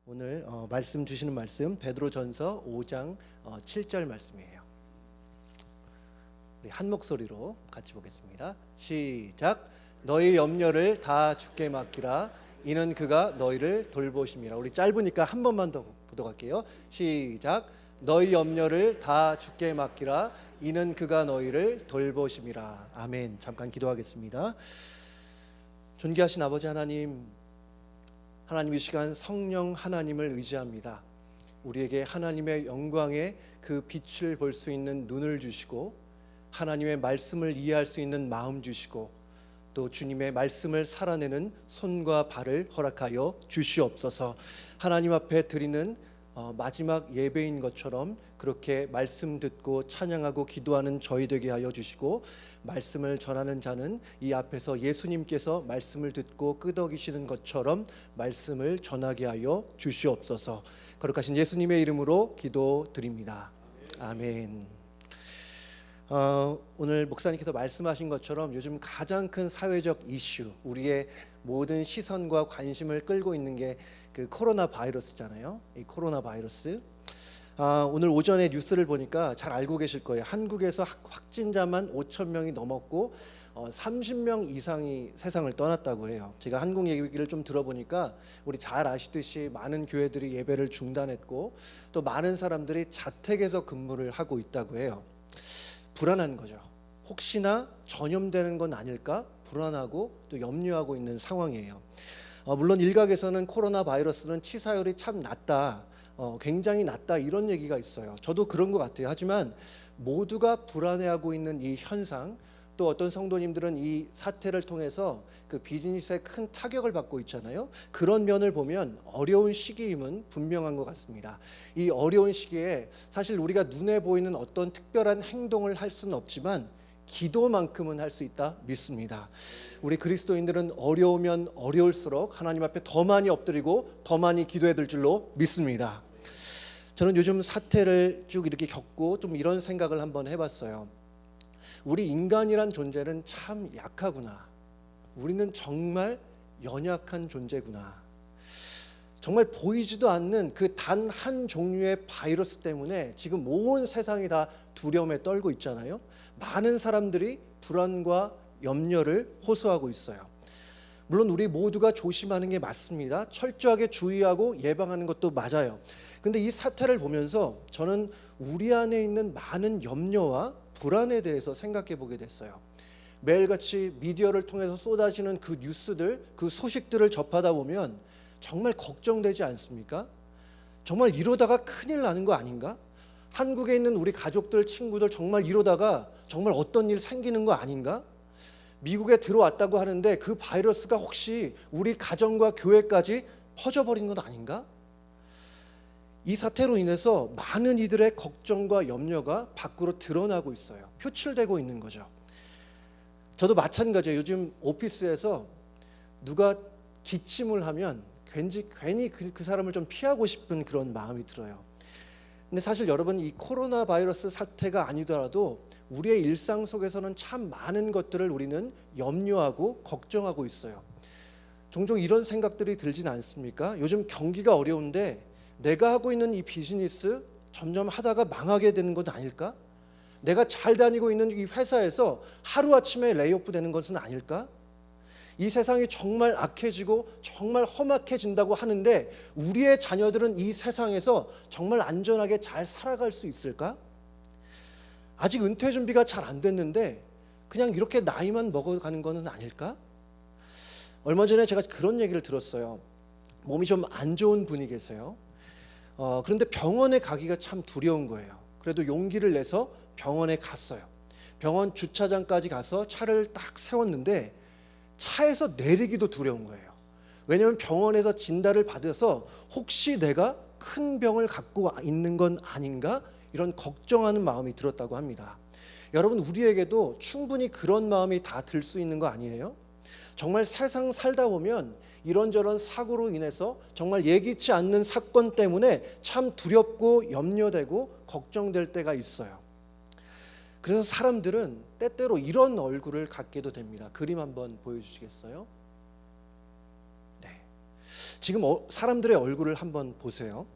오늘 말씀 주시는 말씀 베드로전서 5장 7절 말씀이에요. 우리 한 목소리로 같이 보겠습니다. 시작. 너희 염려를 다 주께 맡기라. 이는 그가 너희를 돌보심이라. 우리 짧으니까 한 번만 더 보도록 할게요. 시작. 너희 염려를 다 주께 맡기라. 이는 그가 너희를 돌보심이라. 아멘. 잠깐 기도하겠습니다. 존귀하신 아버지 하나님, 하나님 이 시간 성령 하나님을 의지합니다. 우리에게 하나님의 영광의 그 빛을 볼 수 있는 눈을 주시고 하나님의 말씀을 이해할 수 있는 마음 주시고 또 주님의 말씀을 살아내는 손과 발을 허락하여 주시옵소서. 하나님 앞에 드리는 마지막 예배인 것처럼 그렇게 말씀 듣고 찬양하고 기도하는 저희 되게 하여 주시고, 말씀을 전하는 자는 이 앞에서 예수님께서 말씀을 듣고 끄덕이시는 것처럼 말씀을 전하게 하여 주시옵소서. 거룩하신 예수님의 이름으로 기도드립니다. 아멘. 오늘 목사님께서 말씀하신 것처럼 요즘 가장 큰 사회적 이슈, 우리의 모든 시선과 관심을 끌고 있는 게 그 코로나 바이러스잖아요. 이 코로나 바이러스. 오늘 오전에 뉴스를 보니까 잘 알고 계실 거예요. 한국에서 확진자만 5천 명이 넘었고 30명 이상이 세상을 떠났다고 해요. 제가 한국 얘기를 좀 들어보니까 우리 잘 아시듯이 많은 교회들이 예배를 중단했고 또 많은 사람들이 자택에서 근무를 하고 있다고 해요. 불안한 거죠. 혹시나 전염되는 건 아닐까 불안하고 또 염려하고 있는 상황이에요. 물론 일각에서는 코로나 바이러스는 치사율이 참 낮다, 굉장히 낮다 이런 얘기가 있어요. 저도 그런 것 같아요. 하지만 모두가 불안해하고 있는 이 현상, 또 어떤 성도님들은 이 사태를 통해서 그 비즈니스에 큰 타격을 받고 있잖아요. 그런 면을 보면 어려운 시기임은 분명한 것 같습니다. 이 어려운 시기에 사실 우리가 눈에 보이는 어떤 특별한 행동을 할 수는 없지만 기도만큼은 할 수 있다 믿습니다. 우리 그리스도인들은 어려우면 어려울수록 하나님 앞에 더 많이 엎드리고 더 많이 기도해야 될 줄로 믿습니다. 저는 요즘 사태를 쭉 이렇게 겪고 좀 이런 생각을 한번 해봤어요. 우리 인간이란 존재는 참 약하구나. 우리는 정말 연약한 존재구나. 정말 보이지도 않는 그 단 한 종류의 바이러스 때문에 지금 온 세상이 다 두려움에 떨고 있잖아요. 많은 사람들이 불안과 염려를 호소하고 있어요. 물론 우리 모두가 조심하는 게 맞습니다. 철저하게 주의하고 예방하는 것도 맞아요. 근데 이 사태를 보면서 저는 우리 안에 있는 많은 염려와 불안에 대해서 생각해 보게 됐어요. 매일같이 미디어를 통해서 쏟아지는 그 뉴스들, 그 소식들을 접하다 보면 정말 걱정되지 않습니까? 정말 이러다가 큰일 나는 거 아닌가? 한국에 있는 우리 가족들, 친구들 정말 이러다가 정말 어떤 일 생기는 거 아닌가? 미국에 들어왔다고 하는데 그 바이러스가 혹시 우리 가정과 교회까지 퍼져버린 건 아닌가? 이 사태로 인해서 많은 이들의 걱정과 염려가 밖으로 드러나고 있어요. 표출되고 있는 거죠. 저도 마찬가지예요. 요즘 오피스에서 누가 기침을 하면 괜히 그 사람을 좀 피하고 싶은 그런 마음이 들어요. 근데 사실 여러분, 이 코로나 바이러스 사태가 아니더라도 우리의 일상 속에서는 참 많은 것들을 우리는 염려하고 걱정하고 있어요. 종종 이런 생각들이 들진 않습니까? 요즘 경기가 어려운데 내가 하고 있는 이 비즈니스 점점 하다가 망하게 되는 건 아닐까? 내가 잘 다니고 있는 이 회사에서 하루아침에 레이오프 되는 것은 아닐까? 이 세상이 정말 악해지고 정말 험악해진다고 하는데 우리의 자녀들은 이 세상에서 정말 안전하게 잘 살아갈 수 있을까? 아직 은퇴 준비가 잘 안 됐는데 그냥 이렇게 나이만 먹어가는 것은 아닐까? 얼마 전에 제가 그런 얘기를 들었어요. 몸이 좀 안 좋은 분이 계세요. 그런데 병원에 가기가 참 두려운 거예요. 그래도 용기를 내서 병원에 갔어요. 병원 주차장까지 가서 차를 딱 세웠는데 차에서 내리기도 두려운 거예요. 왜냐하면 병원에서 진단을 받아서 혹시 내가 큰 병을 갖고 있는 건 아닌가? 이런 걱정하는 마음이 들었다고 합니다. 여러분, 우리에게도 충분히 그런 마음이 다 들 수 있는 거 아니에요? 정말 세상 살다 보면 이런저런 사고로 인해서 정말 예기치 않는 사건 때문에 참 두렵고 염려되고 걱정될 때가 있어요. 그래서 사람들은 때때로 이런 얼굴을 갖게도 됩니다. 그림 한번 보여주시겠어요? 네. 지금 사람들의 얼굴을 한번 보세요.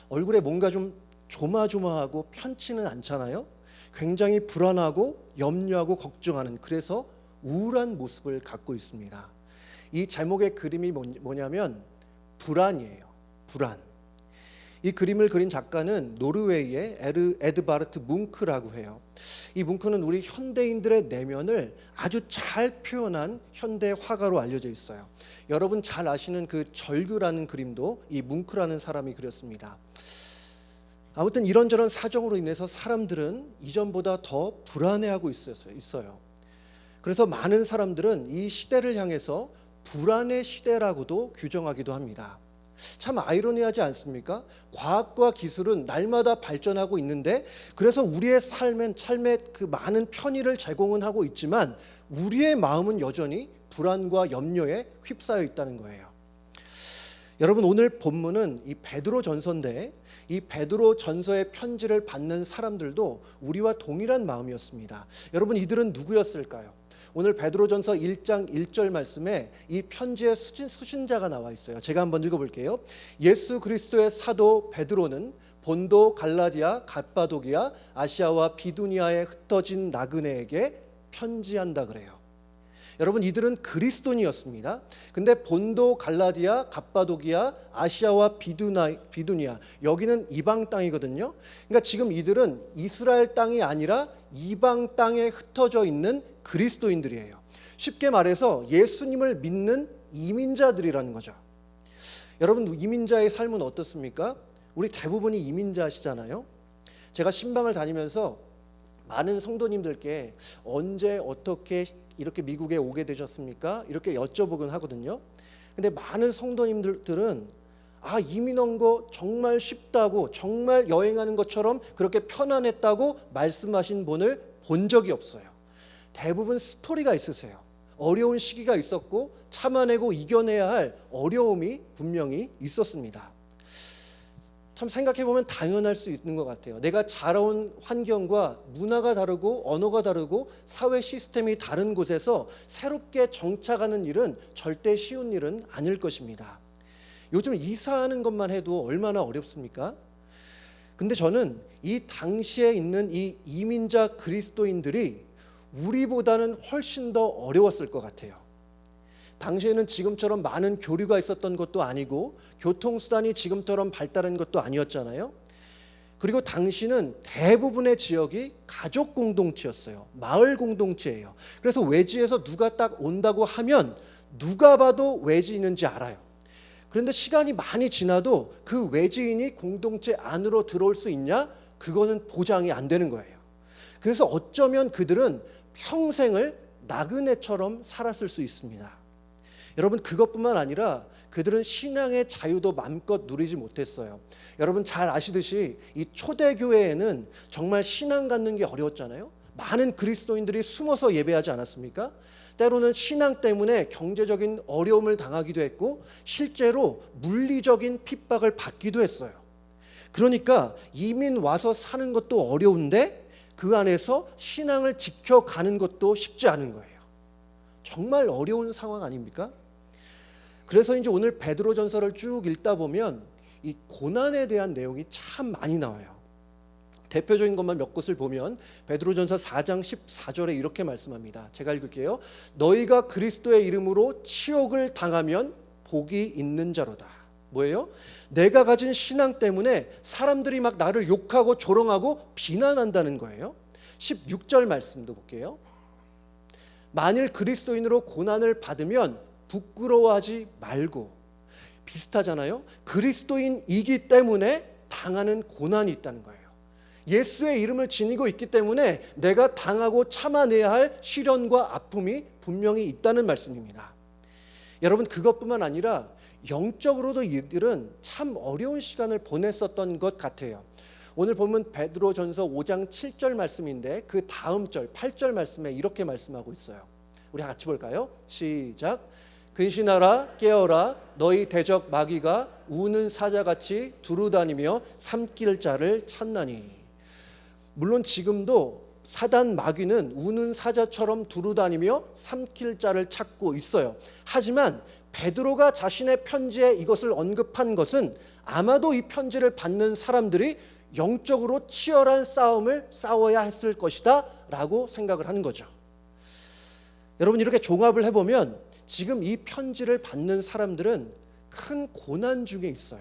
얼굴에 뭔가 좀 조마조마하고 편치는 않잖아요. 굉장히 불안하고 염려하고 걱정하는, 그래서 우울한 모습을 갖고 있습니다. 이 제목의 그림이 뭐냐면 불안이에요. 불안. 이 그림을 그린 작가는 노르웨이의 에드바르트 뭉크라고 해요. 이 뭉크는 우리 현대인들의 내면을 아주 잘 표현한 현대 화가로 알려져 있어요. 여러분 잘 아시는 그 절규라는 그림도 이 뭉크라는 사람이 그렸습니다. 아무튼 이런저런 사정으로 인해서 사람들은 이전보다 더 불안해하고 있어요. 그래서 많은 사람들은 이 시대를 향해서 불안의 시대라고도 규정하기도 합니다. 참 아이러니하지 않습니까? 과학과 기술은 날마다 발전하고 있는데, 그래서 우리의 삶에 그 많은 편의를 제공은 하고 있지만 우리의 마음은 여전히 불안과 염려에 휩싸여 있다는 거예요. 여러분, 오늘 본문은 이 베드로 전서인데, 이 베드로 전서의 편지를 받는 사람들도 우리와 동일한 마음이었습니다. 여러분, 이들은 누구였을까요? 오늘 베드로전서 1장 1절 말씀에 이 편지의 수신자가 나와 있어요. 제가 한번 읽어볼게요. 예수 그리스도의 사도 베드로는 본도, 갈라디아, 갑바도기아, 아시아와 비두니아에 흩어진 나그네에게 편지한다 그래요. 여러분, 이들은 그리스도인이었습니다. 근데 본도, 갈라디아, 갑바도기아, 아시아와 비두니아, 여기는 이방 땅이거든요. 그러니까 지금 이들은 이스라엘 땅이 아니라 이방 땅에 흩어져 있는 그리스도인들이에요. 쉽게 말해서 예수님을 믿는 이민자들이라는 거죠. 여러분, 이민자의 삶은 어떻습니까? 우리 대부분이 이민자시잖아요. 제가 신방을 다니면서 많은 성도님들께 언제 어떻게 이렇게 미국에 오게 되셨습니까? 이렇게 여쭤보곤 하거든요. 근데 많은 성도님들은 이민 온 거 정말 쉽다고, 정말 여행하는 것처럼 그렇게 편안했다고 말씀하신 분을 본 적이 없어요. 대부분 스토리가 있으세요. 어려운 시기가 있었고 참아내고 이겨내야 할 어려움이 분명히 있었습니다. 참 생각해보면 당연할 수 있는 것 같아요. 내가 자라온 환경과 문화가 다르고 언어가 다르고 사회 시스템이 다른 곳에서 새롭게 정착하는 일은 절대 쉬운 일은 아닐 것입니다. 요즘 이사하는 것만 해도 얼마나 어렵습니까? 근데 저는 이 당시에 있는 이 이민자 그리스도인들이 우리보다는 훨씬 더 어려웠을 것 같아요. 당시에는 지금처럼 많은 교류가 있었던 것도 아니고 교통수단이 지금처럼 발달한 것도 아니었잖아요. 그리고 당시는 대부분의 지역이 가족 공동체였어요. 마을 공동체예요. 그래서 외지에서 누가 딱 온다고 하면 누가 봐도 외지인인지 알아요. 그런데 시간이 많이 지나도 그 외지인이 공동체 안으로 들어올 수 있냐? 그거는 보장이 안 되는 거예요. 그래서 어쩌면 그들은 평생을 나그네처럼 살았을 수 있습니다. 여러분, 그것뿐만 아니라 그들은 신앙의 자유도 마음껏 누리지 못했어요. 여러분 잘 아시듯이 이 초대교회에는 정말 신앙 갖는 게 어려웠잖아요. 많은 그리스도인들이 숨어서 예배하지 않았습니까? 때로는 신앙 때문에 경제적인 어려움을 당하기도 했고 실제로 물리적인 핍박을 받기도 했어요. 그러니까 이민 와서 사는 것도 어려운데 그 안에서 신앙을 지켜가는 것도 쉽지 않은 거예요. 정말 어려운 상황 아닙니까? 그래서 이제 오늘 베드로전서를 쭉 읽다 보면 이 고난에 대한 내용이 참 많이 나와요. 대표적인 것만 몇 곳을 보면 베드로전서 4장 14절에 이렇게 말씀합니다. 제가 읽을게요. 너희가 그리스도의 이름으로 치욕을 당하면 복이 있는 자로다. 뭐예요? 내가 가진 신앙 때문에 사람들이 막 나를 욕하고 조롱하고 비난한다는 거예요. 16절 말씀도 볼게요. 만일 그리스도인으로 고난을 받으면 부끄러워하지 말고, 비슷하잖아요. 그리스도인이기 때문에 당하는 고난이 있다는 거예요. 예수의 이름을 지니고 있기 때문에 내가 당하고 참아내야 할 시련과 아픔이 분명히 있다는 말씀입니다. 여러분, 그것뿐만 아니라 영적으로도 이들은 참 어려운 시간을 보냈었던 것 같아요. 오늘 보면 베드로전서 5장 7절 말씀인데 그 다음 절 8절 말씀에 이렇게 말씀하고 있어요. 우리 같이 볼까요? 시작. 근신하라 깨어라 너희 대적 마귀가 우는 사자같이 두루다니며 삼킬 자를 찾나니. 물론 지금도 사단 마귀는 우는 사자처럼 두루다니며 삼킬 자를 찾고 있어요. 하지만 베드로가 자신의 편지에 이것을 언급한 것은 아마도 이 편지를 받는 사람들이 영적으로 치열한 싸움을 싸워야 했을 것이다 라고 생각을 하는 거죠. 여러분, 이렇게 종합을 해보면 지금 이 편지를 받는 사람들은 큰 고난 중에 있어요.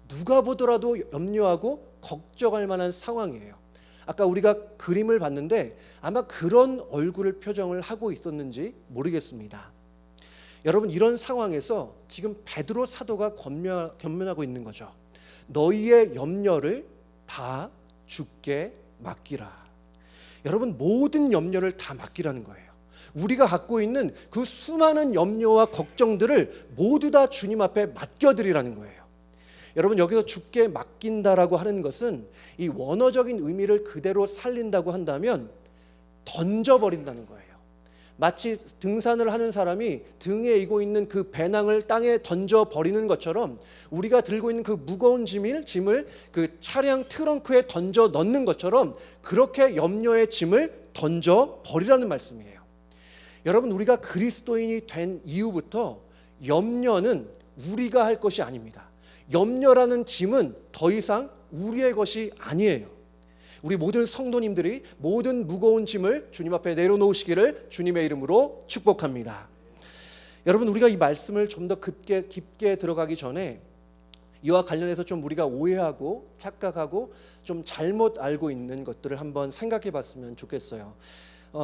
누가 보더라도 염려하고 걱정할 만한 상황이에요. 아까 우리가 그림을 봤는데 아마 그런 얼굴을 표정을 하고 있었는지 모르겠습니다. 여러분, 이런 상황에서 지금 베드로 사도가 권면하고 있는 거죠. 너희의 염려를 다 주께 맡기라. 여러분, 모든 염려를 다 맡기라는 거예요. 우리가 갖고 있는 그 수많은 염려와 걱정들을 모두 다 주님 앞에 맡겨드리라는 거예요. 여러분, 여기서 주께 맡긴다라고 하는 것은 이 원어적인 의미를 그대로 살린다고 한다면 던져버린다는 거예요. 마치 등산을 하는 사람이 등에 이고 있는 그 배낭을 땅에 던져버리는 것처럼 우리가 들고 있는 그 무거운 짐을 그 차량 트렁크에 던져 넣는 것처럼 그렇게 염려의 짐을 던져버리라는 말씀이에요. 여러분, 우리가 그리스도인이 된 이후부터 염려는 우리가 할 것이 아닙니다. 염려라는 짐은 더 이상 우리의 것이 아니에요. 우리 모든 성도님들이 모든 무거운 짐을 주님 앞에 내려놓으시기를 주님의 이름으로 축복합니다. 여러분, 우리가 이 말씀을 좀 더 깊게 들어가기 전에 이와 관련해서 좀 우리가 오해하고 착각하고 좀 잘못 알고 있는 것들을 한번 생각해 봤으면 좋겠어요.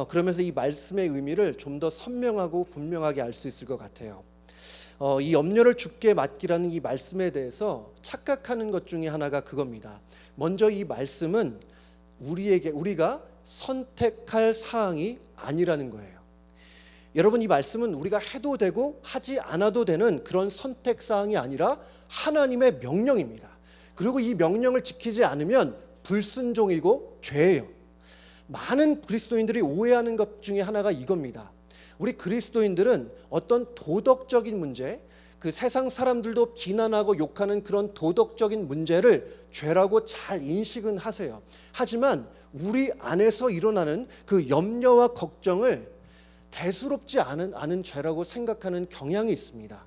그러면서 이 말씀의 의미를 좀 더 선명하고 분명하게 알 수 있을 것 같아요. 이 염려를 주께 맡기라는 이 말씀에 대해서 착각하는 것 중에 하나가 그겁니다. 먼저 이 말씀은 우리가 선택할 사항이 아니라는 거예요. 여러분, 이 말씀은 우리가 해도 되고 하지 않아도 되는 그런 선택 사항이 아니라 하나님의 명령입니다. 그리고 이 명령을 지키지 않으면 불순종이고 죄예요. 많은 그리스도인들이 오해하는 것 중에 하나가 이겁니다. 우리 그리스도인들은 어떤 도덕적인 문제, 그 세상 사람들도 비난하고 욕하는 그런 도덕적인 문제를 죄라고 잘 인식은 하세요. 하지만 우리 안에서 일어나는 그 염려와 걱정을 대수롭지 않은 죄라고 생각하는 경향이 있습니다.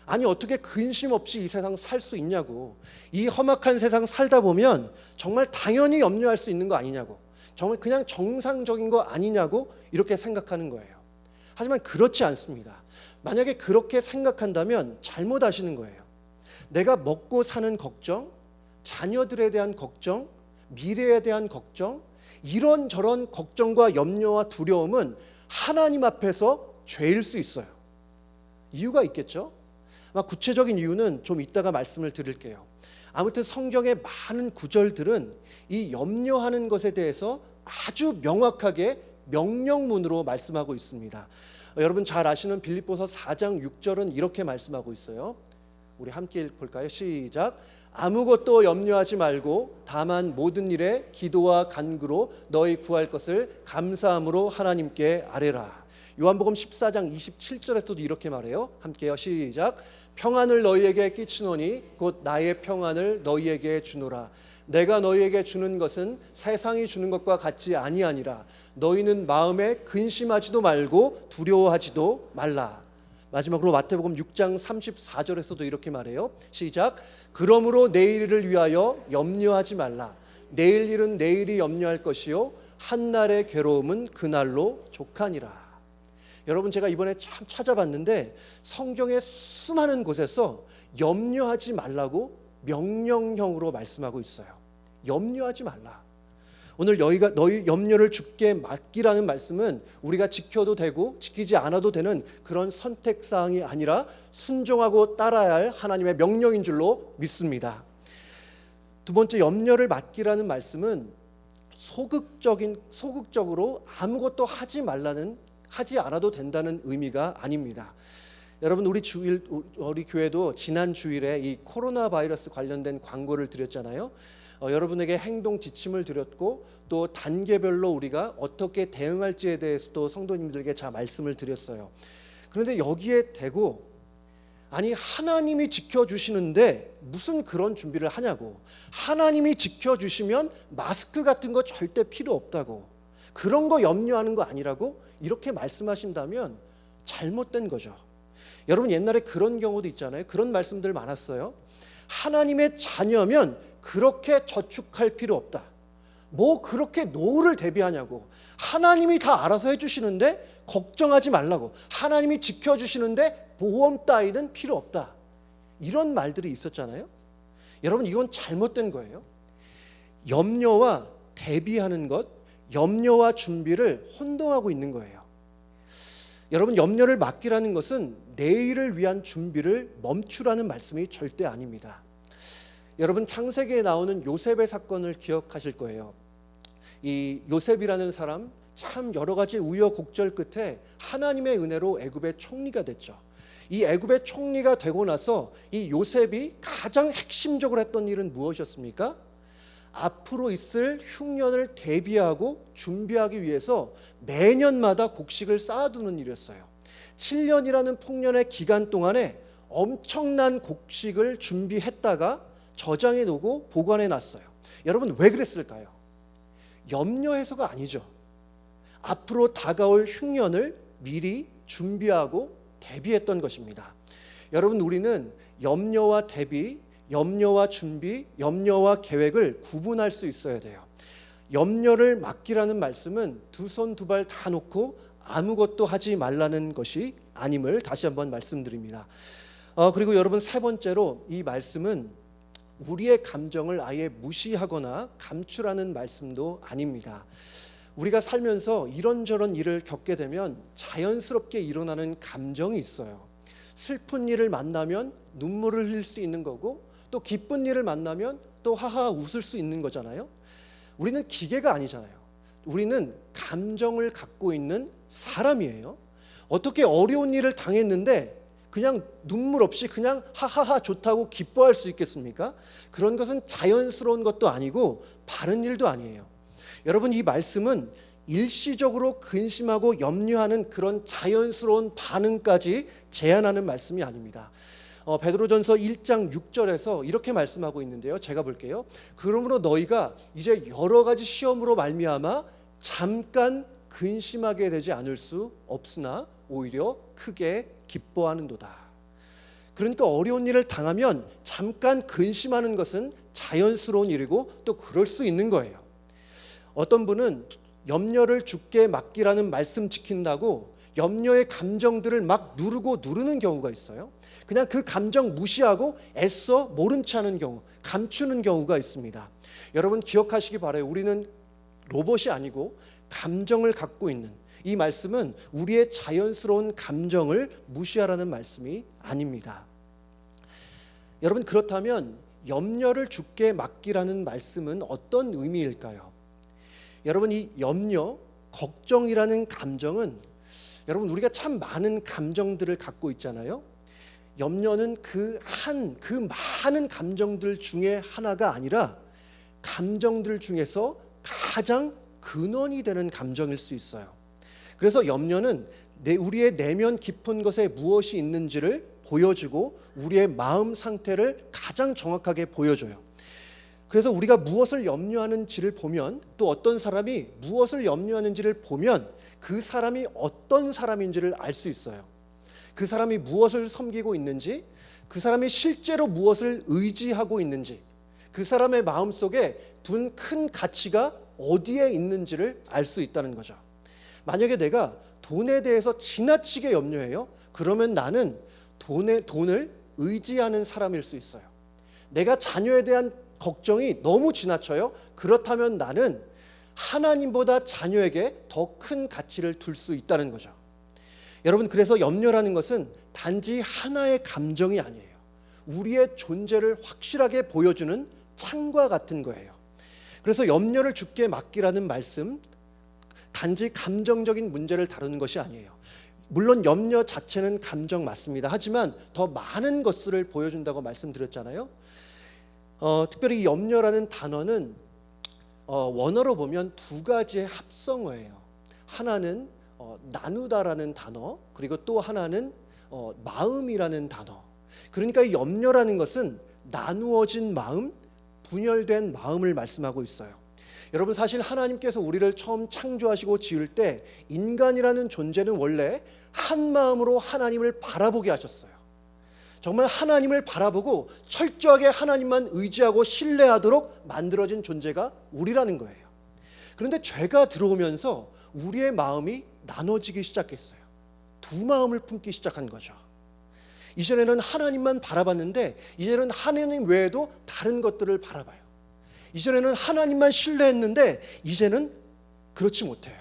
아니, 어떻게 근심 없이 이 세상 살 수 있냐고, 이 험악한 세상 살다 보면 정말 당연히 염려할 수 있는 거 아니냐고, 정말 그냥 정상적인 거 아니냐고 이렇게 생각하는 거예요. 하지만 그렇지 않습니다. 만약에 그렇게 생각한다면 잘못하시는 거예요. 내가 먹고 사는 걱정, 자녀들에 대한 걱정, 미래에 대한 걱정, 이런저런 걱정과 염려와 두려움은 하나님 앞에서 죄일 수 있어요. 이유가 있겠죠? 구체적인 이유는 좀 이따가 말씀을 드릴게요. 아무튼 성경의 많은 구절들은 이 염려하는 것에 대해서 아주 명확하게 명령문으로 말씀하고 있습니다. 여러분 잘 아시는 빌립보서 4장 6절은 이렇게 말씀하고 있어요. 우리 함께 볼까요? 시작. 아무것도 염려하지 말고 다만 모든 일에 기도와 간구로 너희 구할 것을 감사함으로 하나님께 아뢰라. 요한복음 14장 27절에서도 이렇게 말해요. 함께요. 시작. 평안을 너희에게 끼치노니 곧 나의 평안을 너희에게 주노라. 내가 너희에게 주는 것은 세상이 주는 것과 같지 아니하니라. 너희는 마음에 근심하지도 말고 두려워하지도 말라. 마지막으로 마태복음 6장 34절에서도 이렇게 말해요. 시작. 그러므로 내일 일을 위하여 염려하지 말라. 내일 일은 내일이 염려할 것이요 한날의 괴로움은 그날로 족하니라. 여러분, 제가 이번에 참 찾아봤는데 성경의 수많은 곳에서 염려하지 말라고 명령형으로 말씀하고 있어요. 염려하지 말라. 오늘 너희 염려를 주께 맡기라는 말씀은 우리가 지켜도 되고 지키지 않아도 되는 그런 선택사항이 아니라 순종하고 따라야 할 하나님의 명령인 줄로 믿습니다. 두 번째, 염려를 맡기라는 말씀은 소극적으로 아무것도 하지 않아도 된다는 의미가 아닙니다. 여러분, 우리 교회도 지난 주일에 이 코로나 바이러스 관련된 광고를 드렸잖아요. 여러분에게 행동 지침을 드렸고 또 단계별로 우리가 어떻게 대응할지에 대해서도 성도님들에게 잘 말씀을 드렸어요. 그런데 여기에 대고 아니, 하나님이 지켜주시는데 무슨 그런 준비를 하냐고, 하나님이 지켜주시면 마스크 같은 거 절대 필요 없다고, 그런 거 염려하는 거 아니라고 이렇게 말씀하신다면 잘못된 거죠. 여러분 옛날에 그런 경우도 있잖아요. 그런 말씀들 많았어요. 하나님의 자녀면 그렇게 저축할 필요 없다. 뭐 그렇게 노후를 대비하냐고. 하나님이 다 알아서 해주시는데 걱정하지 말라고. 하나님이 지켜주시는데 보험 따위는 필요 없다. 이런 말들이 있었잖아요. 여러분 이건 잘못된 거예요. 염려와 대비하는 것, 염려와 준비를 혼동하고 있는 거예요. 여러분 염려를 맡기라는 것은 내일을 위한 준비를 멈추라는 말씀이 절대 아닙니다. 여러분 창세기에 나오는 요셉의 사건을 기억하실 거예요. 이 요셉이라는 사람 참 여러 가지 우여곡절 끝에 하나님의 은혜로 애굽의 총리가 됐죠. 이 애굽의 총리가 되고 나서 이 요셉이 가장 핵심적으로 했던 일은 무엇이었습니까? 앞으로 있을 흉년을 대비하고 준비하기 위해서 매년마다 곡식을 쌓아두는 일이었어요. 7년이라는 풍년의 기간 동안에 엄청난 곡식을 준비했다가 저장해 놓고 보관해 놨어요. 여러분 왜 그랬을까요? 염려해서가 아니죠. 앞으로 다가올 흉년을 미리 준비하고 대비했던 것입니다. 여러분 우리는 염려와 대비, 염려와 준비, 염려와 계획을 구분할 수 있어야 돼요. 염려를 맡기라는 말씀은 두 손 두 발 다 놓고 아무것도 하지 말라는 것이 아님을 다시 한번 말씀드립니다. 그리고 여러분 세 번째로 이 말씀은 우리의 감정을 아예 무시하거나 감추라는 말씀도 아닙니다. 우리가 살면서 이런저런 일을 겪게 되면 자연스럽게 일어나는 감정이 있어요. 슬픈 일을 만나면 눈물을 흘릴 수 있는 거고 또 기쁜 일을 만나면 또 하하 웃을 수 있는 거잖아요. 우리는 기계가 아니잖아요. 우리는 감정을 갖고 있는 사람이에요. 어떻게 어려운 일을 당했는데 그냥 눈물 없이 그냥 하하하 좋다고 기뻐할 수 있겠습니까? 그런 것은 자연스러운 것도 아니고 바른 일도 아니에요. 여러분 이 말씀은 일시적으로 근심하고 염려하는 그런 자연스러운 반응까지 제한하는 말씀이 아닙니다. 베드로전서 1장 6절에서 이렇게 말씀하고 있는데요. 제가 볼게요. 그러므로 너희가 이제 여러 가지 시험으로 말미암아 잠깐 근심하게 되지 않을 수 없으나 오히려 크게 기뻐하는도다. 그러니까 어려운 일을 당하면 잠깐 근심하는 것은 자연스러운 일이고 또 그럴 수 있는 거예요. 어떤 분은 염려를 주께 맡기라는 말씀 지킨다고 염려의 감정들을 막 누르는 경우가 있어요. 그냥 그 감정 무시하고 애써 모른 체 하는 경우, 감추는 경우가 있습니다. 여러분 기억하시기 바라요. 우리는 로봇이 아니고 감정을 갖고 있는, 이 말씀은 우리의 자연스러운 감정을 무시하라는 말씀이 아닙니다. 여러분 그렇다면 염려를 주께 맡기라는 말씀은 어떤 의미일까요? 여러분 이 염려, 걱정이라는 감정은 여러분 우리가 참 많은 감정들을 갖고 있잖아요. 염려는 그 많은 감정들 중에 하나가 아니라 감정들 중에서 가장 근원이 되는 감정일 수 있어요. 그래서 염려는 우리의 내면 깊은 것에 무엇이 있는지를 보여주고 우리의 마음 상태를 가장 정확하게 보여줘요. 그래서 우리가 무엇을 염려하는지를 보면, 또 어떤 사람이 무엇을 염려하는지를 보면 그 사람이 어떤 사람인지를 알 수 있어요. 그 사람이 무엇을 섬기고 있는지, 그 사람이 실제로 무엇을 의지하고 있는지, 그 사람의 마음속에 둔 큰 가치가 어디에 있는지를 알 수 있다는 거죠. 만약에 내가 돈에 대해서 지나치게 염려해요. 그러면 나는 돈을 의지하는 사람일 수 있어요. 내가 자녀에 대한 걱정이 너무 지나쳐요. 그렇다면 나는 하나님보다 자녀에게 더 큰 가치를 둘 수 있다는 거죠. 여러분 그래서 염려라는 것은 단지 하나의 감정이 아니에요. 우리의 존재를 확실하게 보여주는 창과 같은 거예요. 그래서 염려를 주께 맡기라는 말씀, 단지 감정적인 문제를 다루는 것이 아니에요. 물론 염려 자체는 감정 맞습니다. 하지만 더 많은 것들을 보여준다고 말씀드렸잖아요. 특별히 이 염려라는 단어는 원어로 보면 두 가지의 합성어예요. 하나는 나누다라는 단어, 그리고 또 하나는 마음이라는 단어. 그러니까 이 염려라는 것은 나누어진 마음, 분열된 마음을 말씀하고 있어요. 여러분, 사실 하나님께서 우리를 처음 창조하시고 지을 때 인간이라는 존재는 원래 한 마음으로 하나님을 바라보게 하셨어요. 정말 하나님을 바라보고 철저하게 하나님만 의지하고 신뢰하도록 만들어진 존재가 우리라는 거예요. 그런데 죄가 들어오면서 우리의 마음이 나눠지기 시작했어요. 두 마음을 품기 시작한 거죠. 이전에는 하나님만 바라봤는데 이제는 하나님 외에도 다른 것들을 바라봐요. 이전에는 하나님만 신뢰했는데 이제는 그렇지 못해요.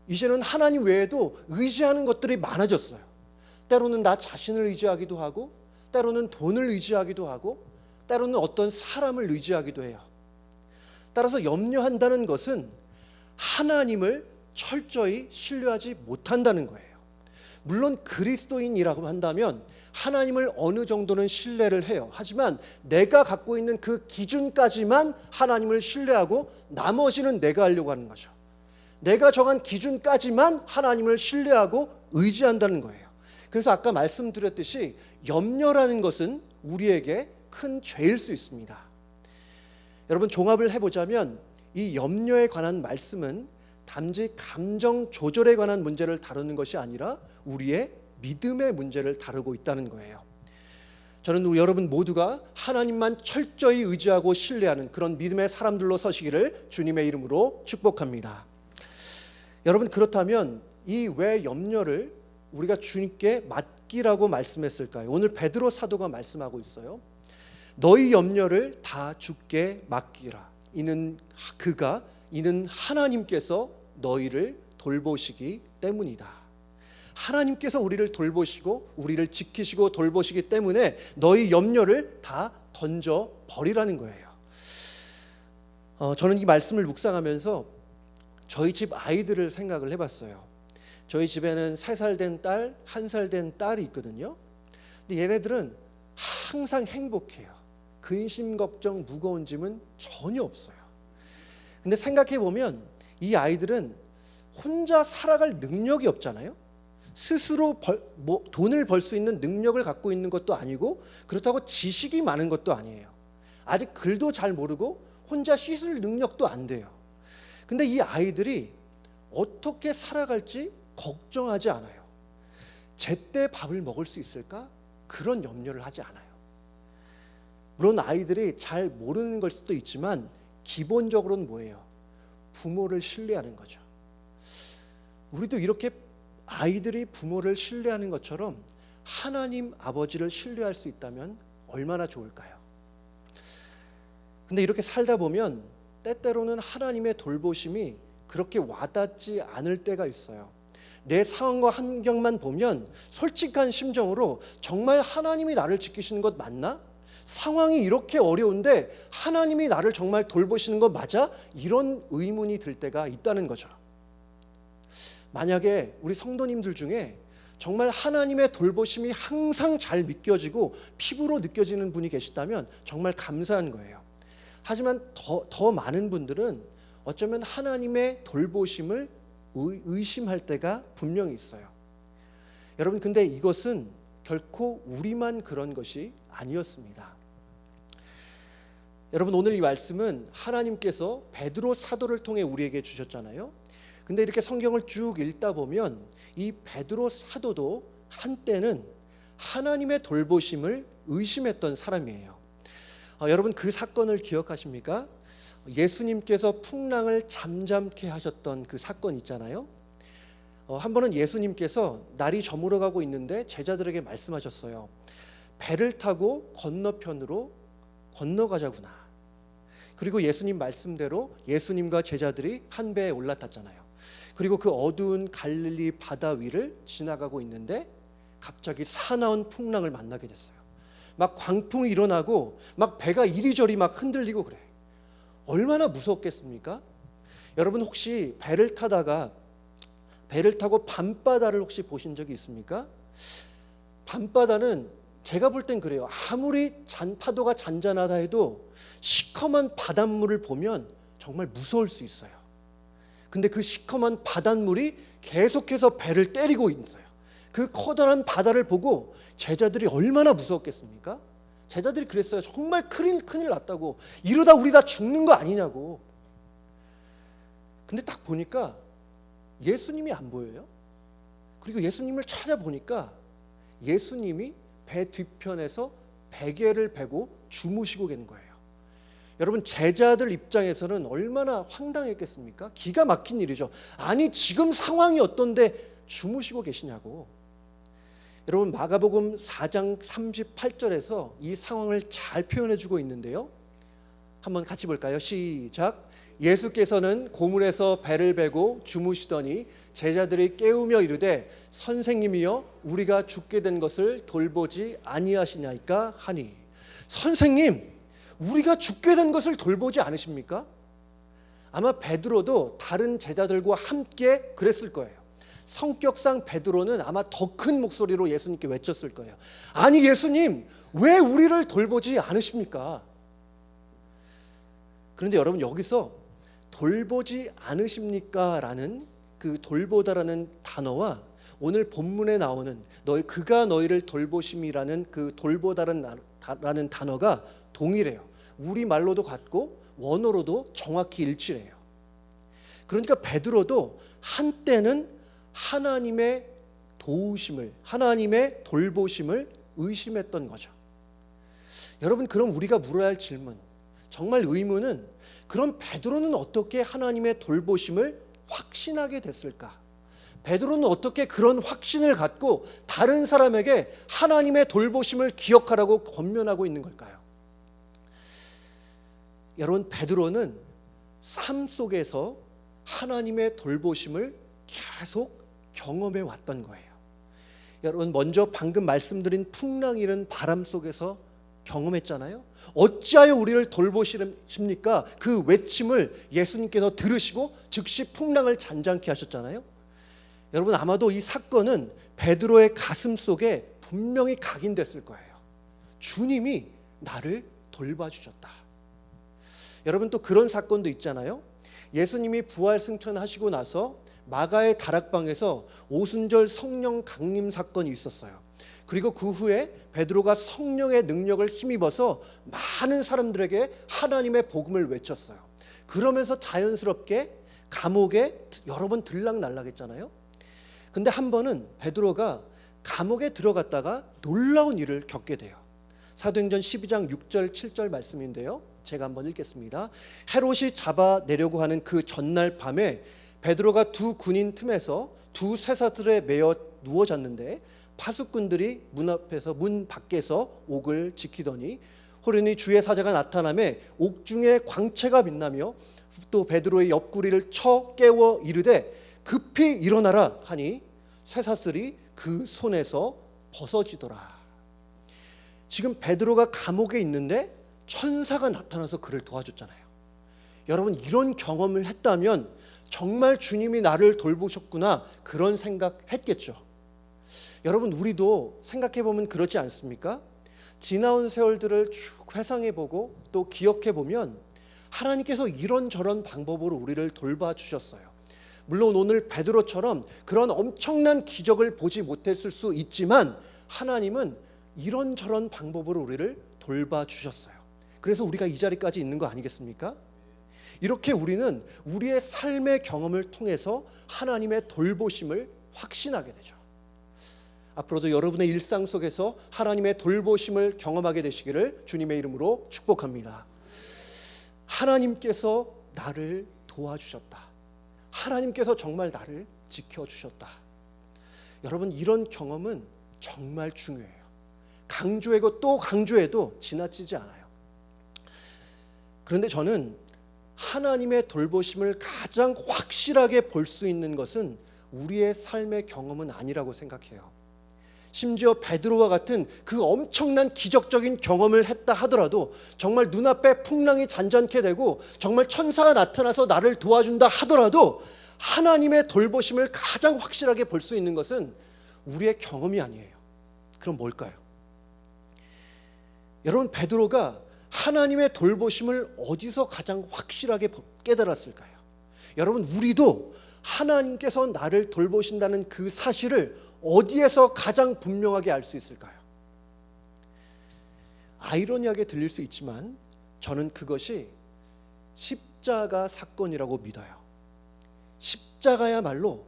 이제는 하나님 외에도 의지하는 것들이 많아졌어요. 때로는 나 자신을 의지하기도 하고, 때로는 돈을 의지하기도 하고, 때로는 어떤 사람을 의지하기도 해요. 따라서 염려한다는 것은 하나님을 철저히 신뢰하지 못한다는 거예요. 물론 그리스도인이라고 한다면 하나님을 어느 정도는 신뢰를 해요. 하지만 내가 갖고 있는 그 기준까지만 하나님을 신뢰하고 나머지는 내가 하려고 하는 거죠. 내가 정한 기준까지만 하나님을 신뢰하고 의지한다는 거예요. 그래서 아까 말씀드렸듯이 염려라는 것은 우리에게 큰 죄일 수 있습니다. 여러분, 종합을 해보자면 이 염려에 관한 말씀은 단지 감정 조절에 관한 문제를 다루는 것이 아니라 우리의 믿음의 문제를 다루고 있다는 거예요. 저는 여러분 모두가 하나님만 철저히 의지하고 신뢰하는 그런 믿음의 사람들로 서시기를 주님의 이름으로 축복합니다. 여러분, 그렇다면 이 왜 염려를 우리가 주님께 맡기라고 말씀했을까요? 오늘 베드로 사도가 말씀하고 있어요. 너희 염려를 다 주께 맡기라. 이는 하나님께서 너희를 돌보시기 때문이다. 하나님께서 우리를 돌보시고 우리를 지키시고 돌보시기 때문에 너희 염려를 다 던져 버리라는 거예요. 저는 이 말씀을 묵상하면서 저희 집 아이들을 생각을 해봤어요. 저희 집에는 3살 된 딸, 1살 된 딸이 있거든요. 근데 얘네들은 항상 행복해요. 근심, 걱정, 무거운 짐은 전혀 없어요. 근데 생각해보면 이 아이들은 혼자 살아갈 능력이 없잖아요. 스스로 돈을 벌 수 있는 능력을 갖고 있는 것도 아니고, 그렇다고 지식이 많은 것도 아니에요. 아직 글도 잘 모르고 혼자 씻을 능력도 안 돼요. 근데 이 아이들이 어떻게 살아갈지 걱정하지 않아요. 제때 밥을 먹을 수 있을까? 그런 염려를 하지 않아요. 물론 아이들이 잘 모르는 걸 수도 있지만 기본적으로는 뭐예요? 부모를 신뢰하는 거죠. 우리도 이렇게 아이들이 부모를 신뢰하는 것처럼 하나님 아버지를 신뢰할 수 있다면 얼마나 좋을까요? 근데 이렇게 살다 보면 때때로는 하나님의 돌보심이 그렇게 와닿지 않을 때가 있어요. 내 상황과 환경만 보면 솔직한 심정으로 정말 하나님이 나를 지키시는 것 맞나? 상황이 이렇게 어려운데 하나님이 나를 정말 돌보시는 것 맞아? 이런 의문이 들 때가 있다는 거죠. 만약에 우리 성도님들 중에 정말 하나님의 돌보심이 항상 잘 믿겨지고 피부로 느껴지는 분이 계시다면 정말 감사한 거예요. 하지만 더 많은 분들은 어쩌면 하나님의 돌보심을 의심할 때가 분명히 있어요. 여러분, 근데 이것은 결코 우리만 그런 것이 아니었습니다. 여러분, 오늘 이 말씀은 하나님께서 베드로 사도를 통해 우리에게 주셨잖아요. 근데 이렇게 성경을 쭉 읽다 보면 이 베드로 사도도 한때는 하나님의 돌보심을 의심했던 사람이에요. 여러분, 그 사건을 기억하십니까? 예수님께서 풍랑을 잠잠케 하셨던 그 사건 있잖아요. 한 번은 예수님께서 날이 저물어가고 있는데 제자들에게 말씀하셨어요. 배를 타고 건너편으로 건너가자구나. 그리고 예수님 말씀대로 예수님과 제자들이 한 배에 올라탔잖아요. 그리고 그 어두운 갈릴리 바다 위를 지나가고 있는데 갑자기 사나운 풍랑을 만나게 됐어요. 막 광풍이 일어나고 막 배가 이리저리 막 흔들리고 그래. 얼마나 무섭겠습니까? 여러분, 혹시 배를 타고 밤바다를 혹시 보신 적이 있습니까? 밤바다는 제가 볼 땐 그래요. 아무리 파도가 잔잔하다 해도 시커먼 바닷물을 보면 정말 무서울 수 있어요. 근데 그 시커먼 바닷물이 계속해서 배를 때리고 있어요. 그 커다란 바다를 보고 제자들이 얼마나 무서웠겠습니까? 제자들이 그랬어요. 정말 큰일 났다고. 이러다 우리 다 죽는 거 아니냐고. 근데 딱 보니까 예수님이 안 보여요. 그리고 예수님을 찾아보니까 예수님이 배 뒤편에서 베개를 베고 주무시고 계는 거예요. 여러분, 제자들 입장에서는 얼마나 황당했겠습니까? 기가 막힌 일이죠. 아니, 지금 상황이 어떤데 주무시고 계시냐고. 여러분, 마가복음 4장 38절에서 이 상황을 잘 표현해 주고 있는데요. 한번 같이 볼까요? 시작. 예수께서는 고문에서 배를 베고 주무시더니 제자들이 깨우며 이르되 선생님이여 우리가 죽게 된 것을 돌보지 아니하시냐이까 하니. 선생님, 우리가 죽게 된 것을 돌보지 않으십니까? 아마 베드로도 다른 제자들과 함께 그랬을 거예요. 성격상 베드로는 아마 더 큰 목소리로 예수님께 외쳤을 거예요. 아니 예수님, 왜 우리를 돌보지 않으십니까? 그런데 여러분, 여기서 돌보지 않으십니까? 라는 그 돌보다라는 단어와 오늘 본문에 나오는 그가 너희를 돌보심이라는 그 돌보다라는 단어가 동일해요. 우리말로도 같고 원어로도 정확히 일치해요. 그러니까 베드로도 한때는 하나님의 도우심을, 하나님의 돌보심을 의심했던 거죠. 여러분, 그럼 우리가 물어야 할 질문, 정말 의문은, 그럼 베드로는 어떻게 하나님의 돌보심을 확신하게 됐을까? 베드로는 어떻게 그런 확신을 갖고 다른 사람에게 하나님의 돌보심을 기억하라고 권면하고 있는 걸까요? 여러분, 베드로는 삶 속에서 하나님의 돌보심을 계속 경험해 왔던 거예요. 여러분, 먼저 방금 말씀드린 풍랑 일은 바람 속에서 경험했잖아요. 어찌하여 우리를 돌보십니까? 그 외침을 예수님께서 들으시고 즉시 풍랑을 잔잔케 하셨잖아요. 여러분, 아마도 이 사건은 베드로의 가슴 속에 분명히 각인됐을 거예요. 주님이 나를 돌봐주셨다. 여러분, 또 그런 사건도 있잖아요. 예수님이 부활 승천하시고 나서 마가의 다락방에서 오순절 성령 강림 사건이 있었어요. 그리고 그 후에 베드로가 성령의 능력을 힘입어서 많은 사람들에게 하나님의 복음을 외쳤어요. 그러면서 자연스럽게 감옥에 여러 번 들락날락했잖아요. 근데 한 번은 베드로가 감옥에 들어갔다가 놀라운 일을 겪게 돼요. 사도행전 12장 6절 7절 말씀인데요. 제가 한번 읽겠습니다. 헤롯이 잡아내려고 하는 그 전날 밤에 베드로가 두 군인 틈에서 두 쇠사슬에 매어 누워 잤는데 파수꾼들이 문 밖에서 옥을 지키더니 호련히 주의 사자가 나타나매 옥중에 광채가 빛나며 또 베드로의 옆구리를 쳐 깨워 이르되 급히 일어나라 하니 쇠사슬이 그 손에서 벗어지더라. 지금 베드로가 감옥에 있는데 천사가 나타나서 그를 도와줬잖아요. 여러분, 이런 경험을 했다면 정말 주님이 나를 돌보셨구나, 그런 생각했겠죠. 여러분, 우리도 생각해보면 그렇지 않습니까? 지나온 세월들을 쭉 회상해보고 또 기억해보면 하나님께서 이런저런 방법으로 우리를 돌봐주셨어요. 물론 오늘 베드로처럼 그런 엄청난 기적을 보지 못했을 수 있지만 하나님은 이런저런 방법으로 우리를 돌봐주셨어요. 그래서 우리가 이 자리까지 있는 거 아니겠습니까? 이렇게 우리는 우리의 삶의 경험을 통해서 하나님의 돌보심을 확신하게 되죠. 앞으로도 여러분의 일상 속에서 하나님의 돌보심을 경험하게 되시기를 주님의 이름으로 축복합니다. 하나님께서 나를 도와주셨다. 하나님께서 정말 나를 지켜주셨다. 여러분, 이런 경험은 정말 중요해요. 강조하고 또 강조해도 지나치지 않아요. 그런데 저는 하나님의 돌보심을 가장 확실하게 볼 수 있는 것은 우리의 삶의 경험은 아니라고 생각해요. 심지어 베드로와 같은 그 엄청난 기적적인 경험을 했다 하더라도, 정말 눈앞에 풍랑이 잔잔케 되고 정말 천사가 나타나서 나를 도와준다 하더라도 하나님의 돌보심을 가장 확실하게 볼 수 있는 것은 우리의 경험이 아니에요. 그럼 뭘까요? 여러분, 베드로가 하나님의 돌보심을 어디서 가장 확실하게 깨달았을까요? 여러분, 우리도 하나님께서 나를 돌보신다는 그 사실을 어디에서 가장 분명하게 알 수 있을까요? 아이러니하게 들릴 수 있지만 저는 그것이 십자가 사건이라고 믿어요. 십자가야말로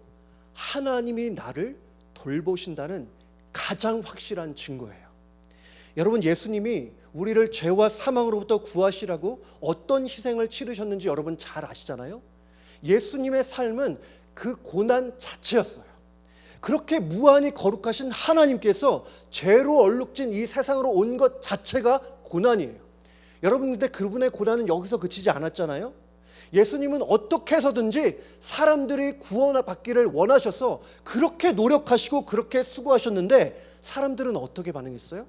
하나님이 나를 돌보신다는 가장 확실한 증거예요. 여러분, 예수님이 우리를 죄와 사망으로부터 구하시라고 어떤 희생을 치르셨는지 여러분 잘 아시잖아요. 예수님의 삶은 그 고난 자체였어요. 그렇게 무한히 거룩하신 하나님께서 죄로 얼룩진 이 세상으로 온 것 자체가 고난이에요. 여러분, 근데 그분의 고난은 여기서 그치지 않았잖아요. 예수님은 어떻게 해서든지 사람들이 구원받기를 원하셔서 그렇게 노력하시고 그렇게 수고하셨는데, 사람들은 어떻게 반응했어요?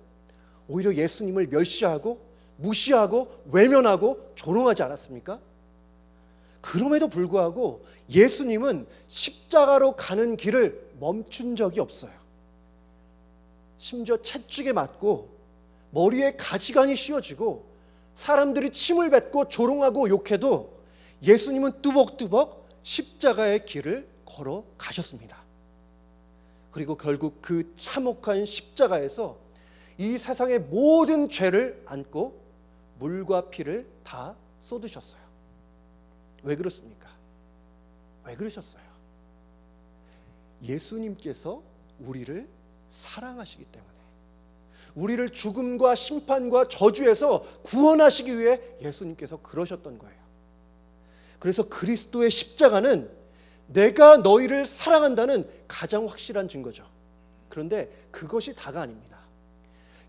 오히려 예수님을 멸시하고 무시하고 외면하고 조롱하지 않았습니까? 그럼에도 불구하고 예수님은 십자가로 가는 길을 멈춘 적이 없어요. 심지어 채찍에 맞고 머리에 가시관이 씌워지고 사람들이 침을 뱉고 조롱하고 욕해도 예수님은 뚜벅뚜벅 십자가의 길을 걸어 가셨습니다. 그리고 결국 그 참혹한 십자가에서 이 세상의 모든 죄를 안고 물과 피를 다 쏟으셨어요. 왜 그렇습니까? 왜 그러셨어요? 예수님께서 우리를 사랑하시기 때문에, 우리를 죽음과 심판과 저주에서 구원하시기 위해 예수님께서 그러셨던 거예요. 그래서 그리스도의 십자가는 내가 너희를 사랑한다는 가장 확실한 증거죠. 그런데 그것이 다가 아닙니다.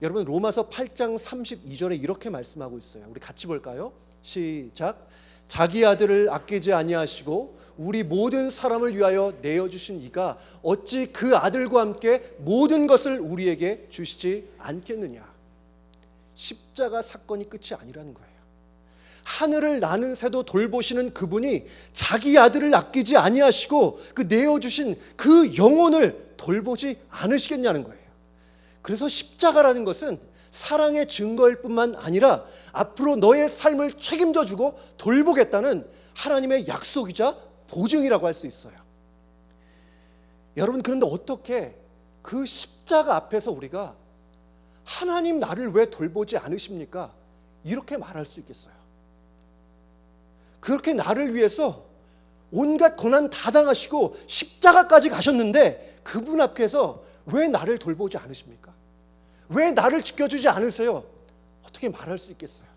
여러분, 로마서 8장 32절에 이렇게 말씀하고 있어요. 우리 같이 볼까요? 시작. 자기 아들을 아끼지 아니하시고 우리 모든 사람을 위하여 내어주신 이가 어찌 그 아들과 함께 모든 것을 우리에게 주시지 않겠느냐. 십자가 사건이 끝이 아니라는 거예요. 하늘을 나는 새도 돌보시는 그분이 자기 아들을 아끼지 아니하시고 그 내어주신 그 영혼을 돌보지 않으시겠냐는 거예요. 그래서 십자가라는 것은 사랑의 증거일 뿐만 아니라 앞으로 너의 삶을 책임져 주고 돌보겠다는 하나님의 약속이자 보증이라고 할 수 있어요. 여러분, 그런데 어떻게 그 십자가 앞에서 우리가 하나님 나를 왜 돌보지 않으십니까? 이렇게 말할 수 있겠어요? 그렇게 나를 위해서 온갖 고난 다 당하시고 십자가까지 가셨는데 그분 앞에서 왜 나를 돌보지 않으십니까? 왜 나를 지켜주지 않으세요? 어떻게 말할 수 있겠어요?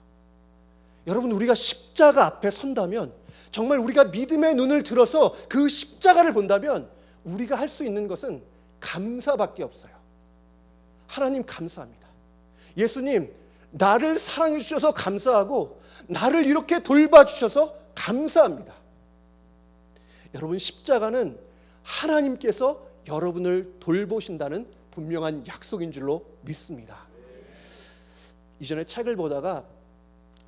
여러분, 우리가 십자가 앞에 선다면, 정말 우리가 믿음의 눈을 들어서 그 십자가를 본다면 우리가 할 수 있는 것은 감사밖에 없어요. 하나님 감사합니다. 예수님, 나를 사랑해 주셔서 감사하고 나를 이렇게 돌봐주셔서 감사합니다. 여러분, 십자가는 하나님께서 여러분을 돌보신다는 분명한 약속인 줄로 믿습니다. 이전에 책을 보다가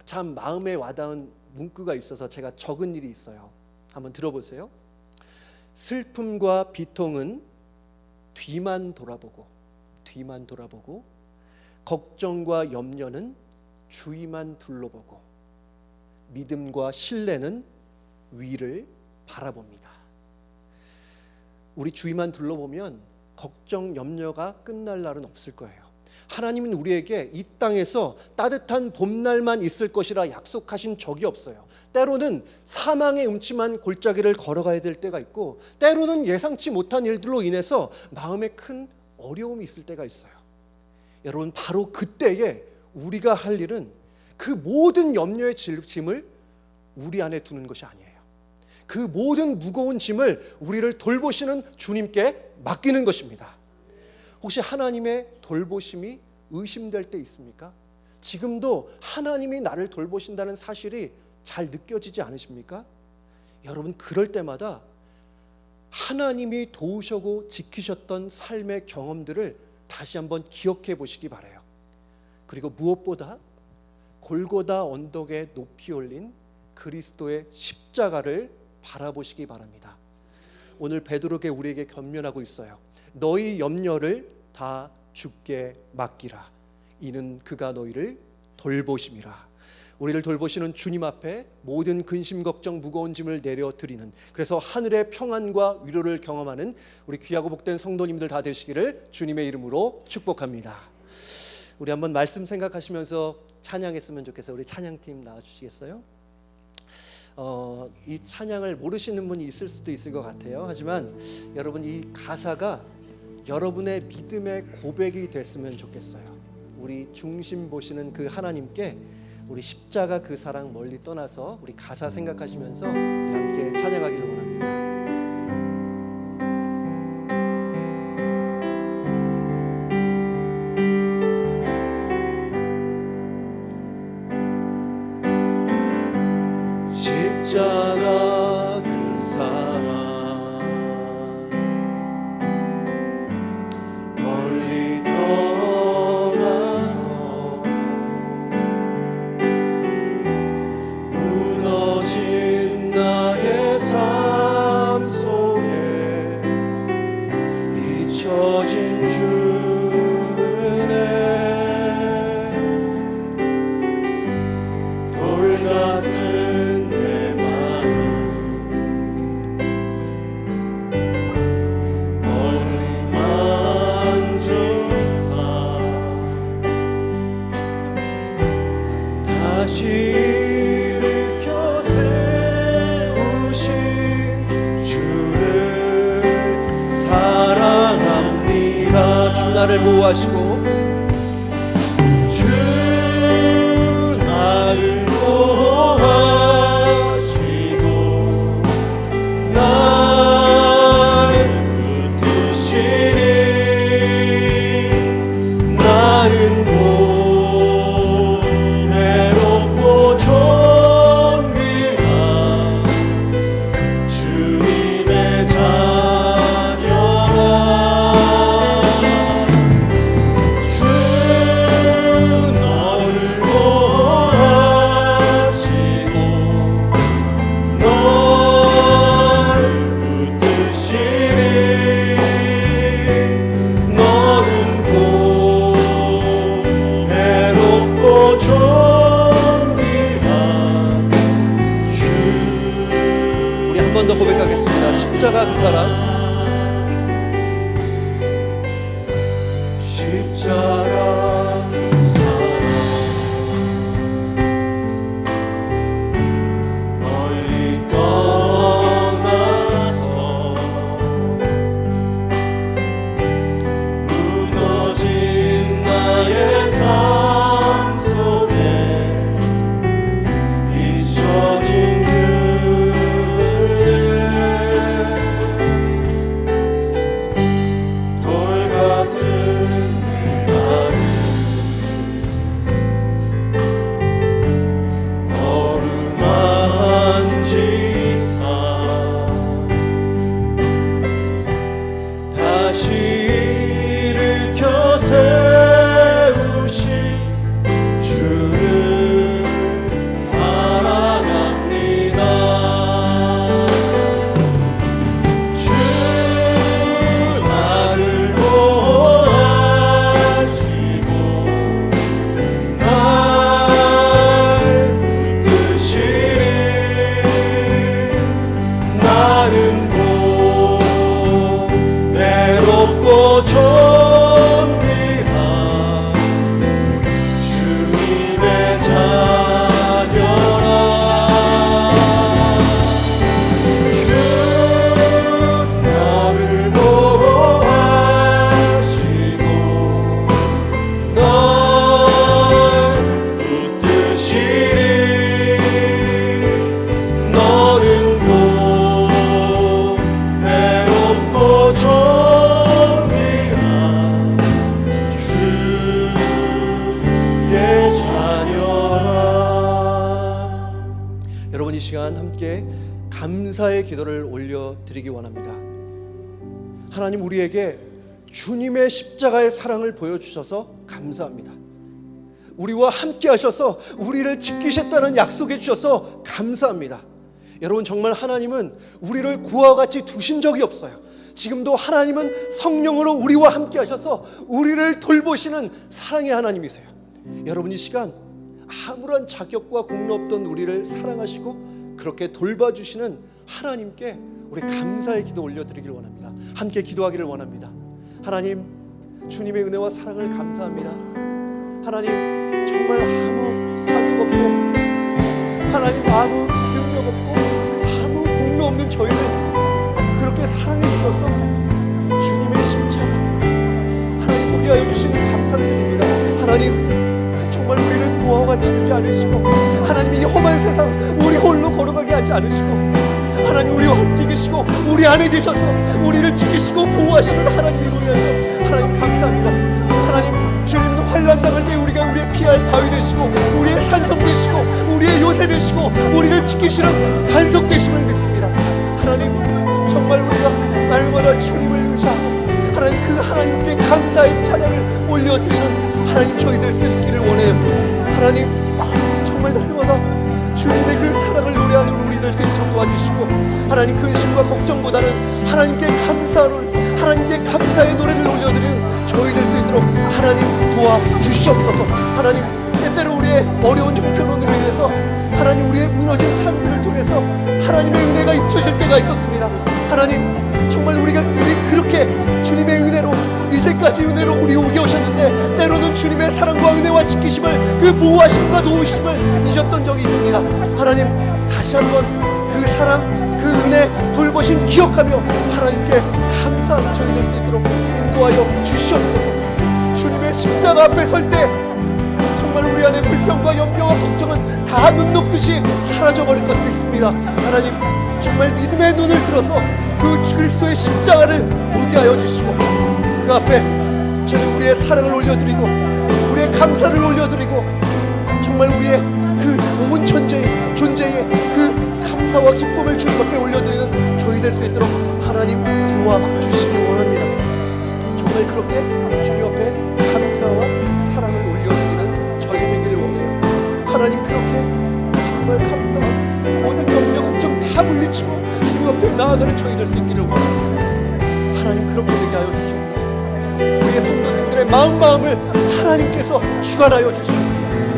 참 마음에 와닿은 문구가 있어서 제가 적은 일이 있어요. 한번 들어보세요. 슬픔과 비통은 뒤만 돌아보고 걱정과 염려는 주위만 둘러보고 믿음과 신뢰는 위를 바라봅니다. 우리 주위만 둘러보면 걱정, 염려가 끝날 날은 없을 거예요. 하나님은 우리에게 이 땅에서 따뜻한 봄날만 있을 것이라 약속하신 적이 없어요. 때로는 사망의 음침한 골짜기를 걸어가야 될 때가 있고, 때로는 예상치 못한 일들로 인해서 마음에 큰 어려움이 있을 때가 있어요. 여러분, 바로 그때에 우리가 할 일은 그 모든 염려의 짐을 우리 안에 두는 것이 아니에요. 그 모든 무거운 짐을 우리를 돌보시는 주님께 맡기는 것입니다. 혹시 하나님의 돌보심이 의심될 때 있습니까? 지금도 하나님이 나를 돌보신다는 사실이 잘 느껴지지 않으십니까? 여러분, 그럴 때마다 하나님이 도우시고 지키셨던 삶의 경험들을 다시 한번 기억해 보시기 바라요. 그리고 무엇보다 골고다 언덕에 높이 올린 그리스도의 십자가를 바라보시기 바랍니다. 오늘 베드로가 우리에게 권면하고 있어요. 너희 염려를 다 주께 맡기라. 이는 그가 너희를 돌보심이라. 우리를 돌보시는 주님 앞에 모든 근심 걱정 무거운 짐을 내려드리는, 그래서 하늘의 평안과 위로를 경험하는 우리 귀하고 복된 성도님들 다 되시기를 주님의 이름으로 축복합니다. 우리 한번 말씀 생각하시면서 찬양했으면 좋겠어요. 우리 찬양팀 나와주시겠어요? 이 찬양을 모르시는 분이 있을 수도 있을 것 같아요. 하지만 여러분, 이 가사가 여러분의 믿음의 고백이 됐으면 좋겠어요. 우리 중심 보시는 그 하나님께 우리 십자가 그 사랑 멀리 떠나서 우리 가사 생각하시면서 우리 함께 찬양하기를 원합니다. 십자가 그 사랑 멀리 떠나서 무너진 나의 삶 속에 잊혀진 주의 돌 같은 내 멀리 만지사 다시 일으켜 세우신 주를 사랑합니다. 주 나를 보호하시고 주 나를 보호하시고 날 붙드시니 나는 외롭고 존귀한 주님의 자녀라. 주 너를 보호하시고 널 붙드시니 너는 곧 외롭고 존귀한 주. 우리 한 번 더 고백하겠습니다. 십자가 그 사랑, 십자가 그 사랑 멀리 떠나서 무너진 나의 삶 속에 잊혀진 돌 같은 내 마음 어루만지사 다시 일으켜 세우신 주를 사랑합니다. 주 나를 보호하시고 날 붙드시니 나는 곧 외롭고 존귀한 주님의 자녀라. 주 너를 보호하시고 널 붙드시니 너는 곧 외롭고 존귀한 주의 자녀라. 여러분, 이 시간 함께 감사의 기도를 올려드리기 원합니다. 하나님, 우리에게 주님의 십자가의 사랑을 보여주셔서 감사합니다. 우리와 함께 하셔서 우리를 지키셨다는 약속해 주셔서 감사합니다. 여러분, 정말 하나님은 우리를 고와 같이 두신 적이 없어요. 지금도 하나님은 성령으로 우리와 함께 하셔서 우리를 돌보시는 사랑의 하나님이세요. 여러분, 이 시간 아무런 자격과 공로 없던 우리를 사랑하시고 그렇게 돌봐주시는 하나님께 우리 감사의 기도 올려드리길 원합니다. 함께 기도하기를 원합니다. 하나님, 주님의 은혜와 사랑을 감사합니다. 하나님, 정말 아무 자격 없고 하나님 아무 능력 없고 아무 공로 없는 저희를 그렇게 사랑해 주셔서 주님의 십자가 하나님 보게 하여 주시니 감사를 드립니다. 하나님 정말 우리를 부하와 같이 두지 않으시고 하나님 이 험한 세상 우리 홀로 걸어가게 하지 않으시고 하나님 우리와 함께 계시고 우리 안에 계셔서 우리를 지키시고 보호하시는 하나님으로 인해서 하나님 감사합니다. 하나님 주님은 환난 당할 때 우리가 우리의 피할 바위 되시고 우리의 산성 되시고 우리의 요새 되시고 우리를 지키시는 반석 되심을 믿습니다. 하나님 정말 우리가 날마다 주님을 의지하고 하나님 그 하나님께 감사의 찬양을 올려드리는 하나님 저희 될 수 있기를 원해요. 하나님 정말 날마다 주님의 그 사랑을 노래하는 우리 될 수 있도록 도와주시고 하나님 근심과 걱정보다는 하나님께 하나님께 감사의 노래를 올려드리는 저희 될 수 있도록 하나님 도와주시옵소서. 하나님 때때로 우리의 어려운 형편으로 인해서 하나님 우리의 무너진 삶들을 통해서 하나님의 은혜가 잊혀질 때가 있었습니다. 하나님 정말 우리 그렇게 주님의 은혜로 이제까지 은혜로 우리 오게 오셨는데 때로는 주님의 사랑과 은혜와 지키심을 그 보호하심과 도우심을 잊었던 적이 있습니다. 하나님 다시 한번 그 사랑 그 은혜 돌보심 기억하며 하나님께 감사하는 저희 될 수 있도록 인도하여 주시옵소서. 주님의 십자가 앞에 설 때 정말 우리 안에 불평과 염려와 걱정은 다 눈 녹듯이 사라져버릴 것 믿습니다. 하나님 정말 믿음의 눈을 들어서 그 그리스도의 십자가를 보게 하여 주시고 그 앞에 저는 우리의 사랑을 올려드리고 우리의 감사를 올려드리고 정말 우리의 그 온 존재의 그 감사와 기쁨을 주님 앞에 올려드리는 저희 될 수 있도록 하나님 도와주시기 원합니다. 정말 그렇게 주님 앞에 감사와 사랑을 올려드리는 저희 되기를 원해요. 하나님 그렇게 정말 감사와 모든 염려 걱정 다 물리치고 주님 앞에 나아가는 저희 될 수 있기를 원합니다. 하나님 그렇게 되게 하여 주시옵소서. 우리의 성도님들의 마음을 하나님께서 주관하여 주시고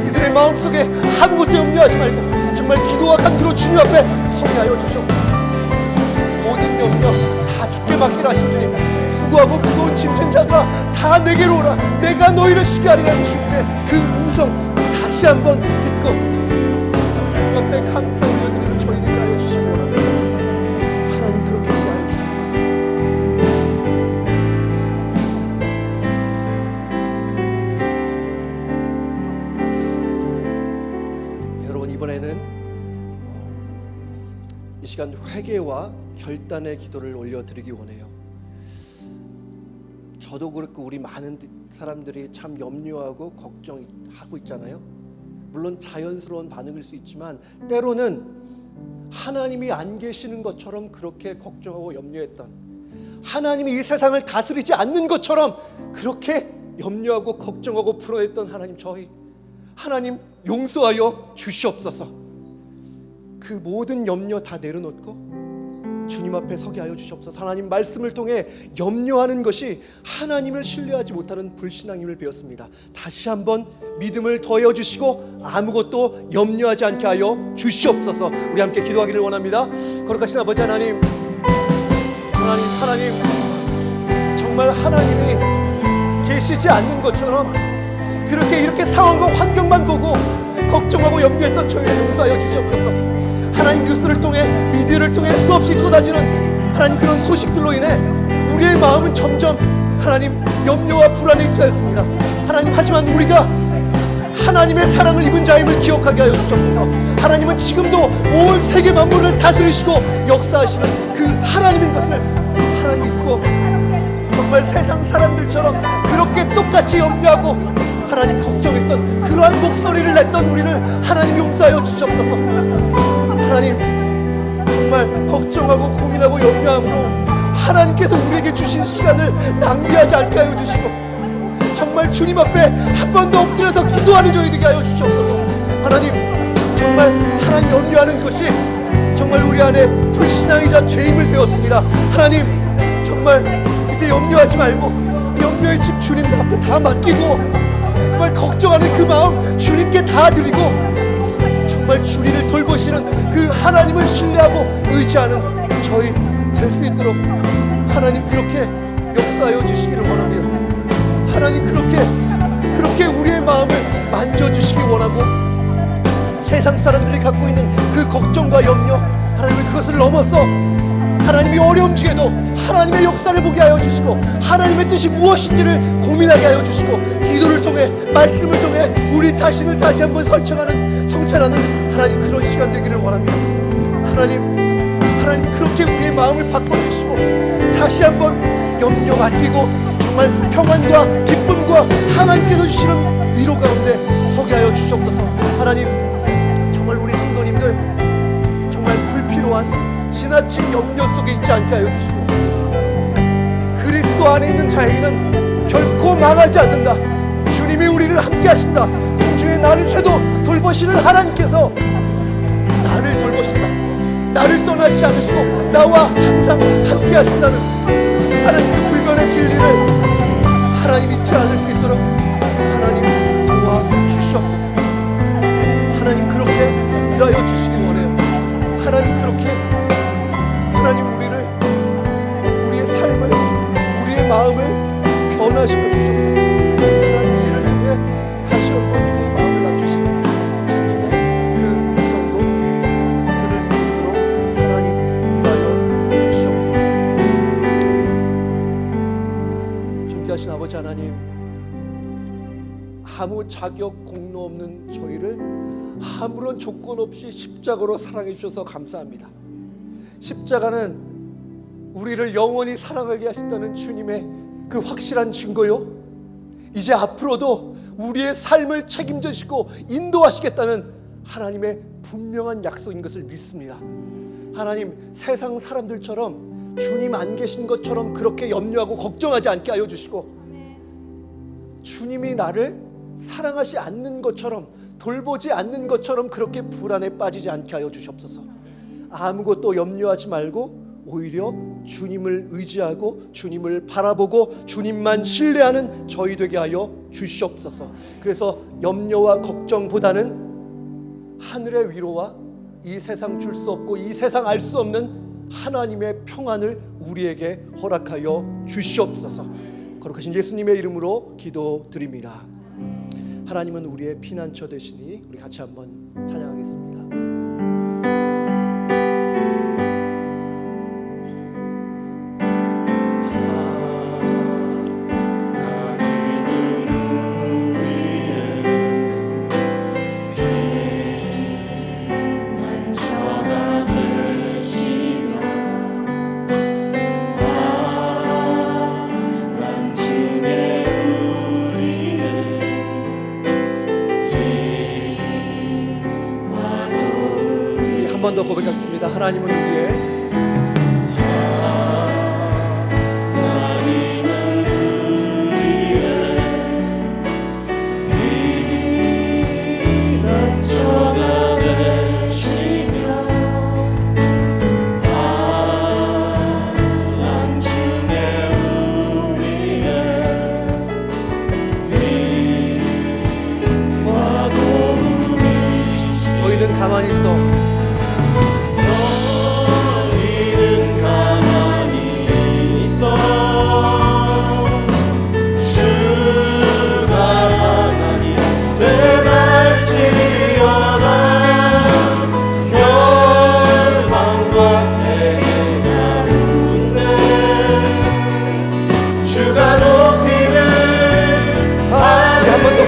이들의 마음속에 아무것도 염려하지 말고 정말 기도와 간구로 주님 앞에 서게 하여 주시옵소서. 모든 염려 다 주께 맡기라 하신 주님, 수고하고 무거운 짐진 자들아 다 내게로 오라, 내가 너희를 쉬게 하리라는 주님의 그 음성 다시 한번 듣고 주님 앞에 감사 올려드리는 저희들이 하여 주시기 원합니다. 하나님 그렇게 하게 하여 주시옵소서. 여러분 이번에는 이 시간 회개와 결단의 기도를 올려드리기 원해요. 저도 그렇고 우리 많은 사람들이 참 염려하고 걱정하고 있잖아요. 물론 자연스러운 반응일 수 있지만 때로는 하나님이 안 계시는 것처럼 그렇게 걱정하고 염려했던, 하나님이 이 세상을 다스리지 않는 것처럼 그렇게 염려하고 걱정하고 불안했던 하나님, 저희 하나님 용서하여 주시옵소서. 그 모든 염려 다 내려놓고 주님 앞에 서게 하여 주시옵소서. 하나님 말씀을 통해 염려하는 것이 하나님을 신뢰하지 못하는 불신앙임을 배웠습니다. 다시 한번 믿음을 더해 주시고 아무것도 염려하지 않게 하여 주시옵소서. 우리 함께 기도하기를 원합니다. 거룩하신 아버지 하나님, 하나님 정말 하나님이 계시지 않는 것처럼 그렇게 이렇게 상황과 환경만 보고 걱정하고 염려했던 저희를 용서하여 주시옵소서. 하나님 뉴스를 통해 미디어를 통해 수없이 쏟아지는 하나님 그런 소식들로 인해 우리의 마음은 점점 하나님 염려와 불안에 휩싸였습니다. 하나님 하지만 우리가 하나님의 사랑을 입은 자임을 기억하게 하여 주옵소서. 하나님은 지금도 온 세계 만물을 다스리시고 역사하시는 그 하나님인 것을 하나님 믿고 정말 세상 사람들처럼 그렇게 똑같이 염려하고 하나님 걱정했던 그러한 목소리를 냈던 우리를 하나님 용서하여 주시옵소서. 하나님 정말 걱정하고 고민하고 염려함으로 하나님께서 우리에게 주신 시간을 낭비하지 않게 하여 주시고 정말 주님 앞에 한 번 더 엎드려서 기도하는 저희 되게 하여 주시옵소서. 하나님 정말 하나님 염려하는 것이 정말 우리 안에 불신앙이자 죄임을 배웠습니다. 하나님 정말 이제 염려하지 말고 염려의 집 주님 앞에 다 맡기고 정말 걱정하는 그 마음 주님께 다 드리고 정말 주리를 돌보시는 그 하나님을 신뢰하고 의지하는 저희 될 수 있도록 하나님 그렇게 역사하여 주시기를 원합니다. 하나님 그렇게 우리의 마음을 만져주시기 원하고 세상 사람들이 갖고 있는 그 걱정과 염려, 하나님은 그것을 넘어서 하나님이 어려움 중에도 하나님의 역사를 보게 하여 주시고 하나님의 뜻이 무엇인지를 고민하게 하여 주시고 기도를 통해 말씀을 통해 우리 자신을 다시 한번 성찰하는 하나님 그런 시간 되기를 원합니다. 하나님 그렇게 우리의 마음을 바꿔주시고 다시 한번 염려 맡기고 정말 평안과 기쁨과 하나님께서 주시는 위로 가운데 서게 하여 주시옵소서. 하나님 정말 우리 성도님들 정말 불필요한 지나친 염려 속에 있지 않게 하여 주시고 그리스도 안에 있는 자에게는 결코 망하지 않는다. 주님이 우리를 함께 하신다. 공중에 나를 새도 돌보시는 하나님께서 나를 돌보신다. 나를 떠나지 않으시고 나와 항상 함께 하신다는 하나님 그 불변의 진리를 하나님 잊지 않을 수 있도록 하나님 도와주시옵소서. 하나님 그렇게 일하여 주시기 원해요. 하나님 그렇게 하나님 우리의 삶을 우리의 마음을 변화시켜 주시옵소서. 하나님 이 일을 통해 다시 한번 우리의 마음을 낮추시는 주님의 그 음성도 들을 수 있도록 하나님 일하여 주시옵소서. 존귀하신 아버지 하나님, 아무 자격 공로 없는 저희를 아무런 조건 없이 십자가로 사랑해 주셔서 감사합니다. 십자가는 우리를 영원히 사랑하게 하신다는 주님의 그 확실한 증거요, 이제 앞으로도 우리의 삶을 책임져 주시고 인도하시겠다는 하나님의 분명한 약속인 것을 믿습니다. 하나님 세상 사람들처럼 주님 안 계신 것처럼 그렇게 염려하고 걱정하지 않게 하여 주시고 주님이 나를 사랑하지 않는 것처럼 돌보지 않는 것처럼 그렇게 불안에 빠지지 않게 하여 주시옵소서. 아무것도 염려하지 말고 오히려 주님을 의지하고 주님을 바라보고 주님만 신뢰하는 저희 되게 하여 주시옵소서. 그래서 염려와 걱정보다는 하늘의 위로와 이 세상 줄 수 없고 이 세상 알 수 없는 하나님의 평안을 우리에게 허락하여 주시옵소서. 거룩하신 예수님의 이름으로 기도드립니다. 하나님은 우리의 피난처 되시니 우리 같이 한번 찬양하겠습니다. 한 번 더 고백하겠습니다. 하나님은 우리의 피난처가 되시며 환난 중에 우리의 힘과 도움이시니 너희는 가만히 있어.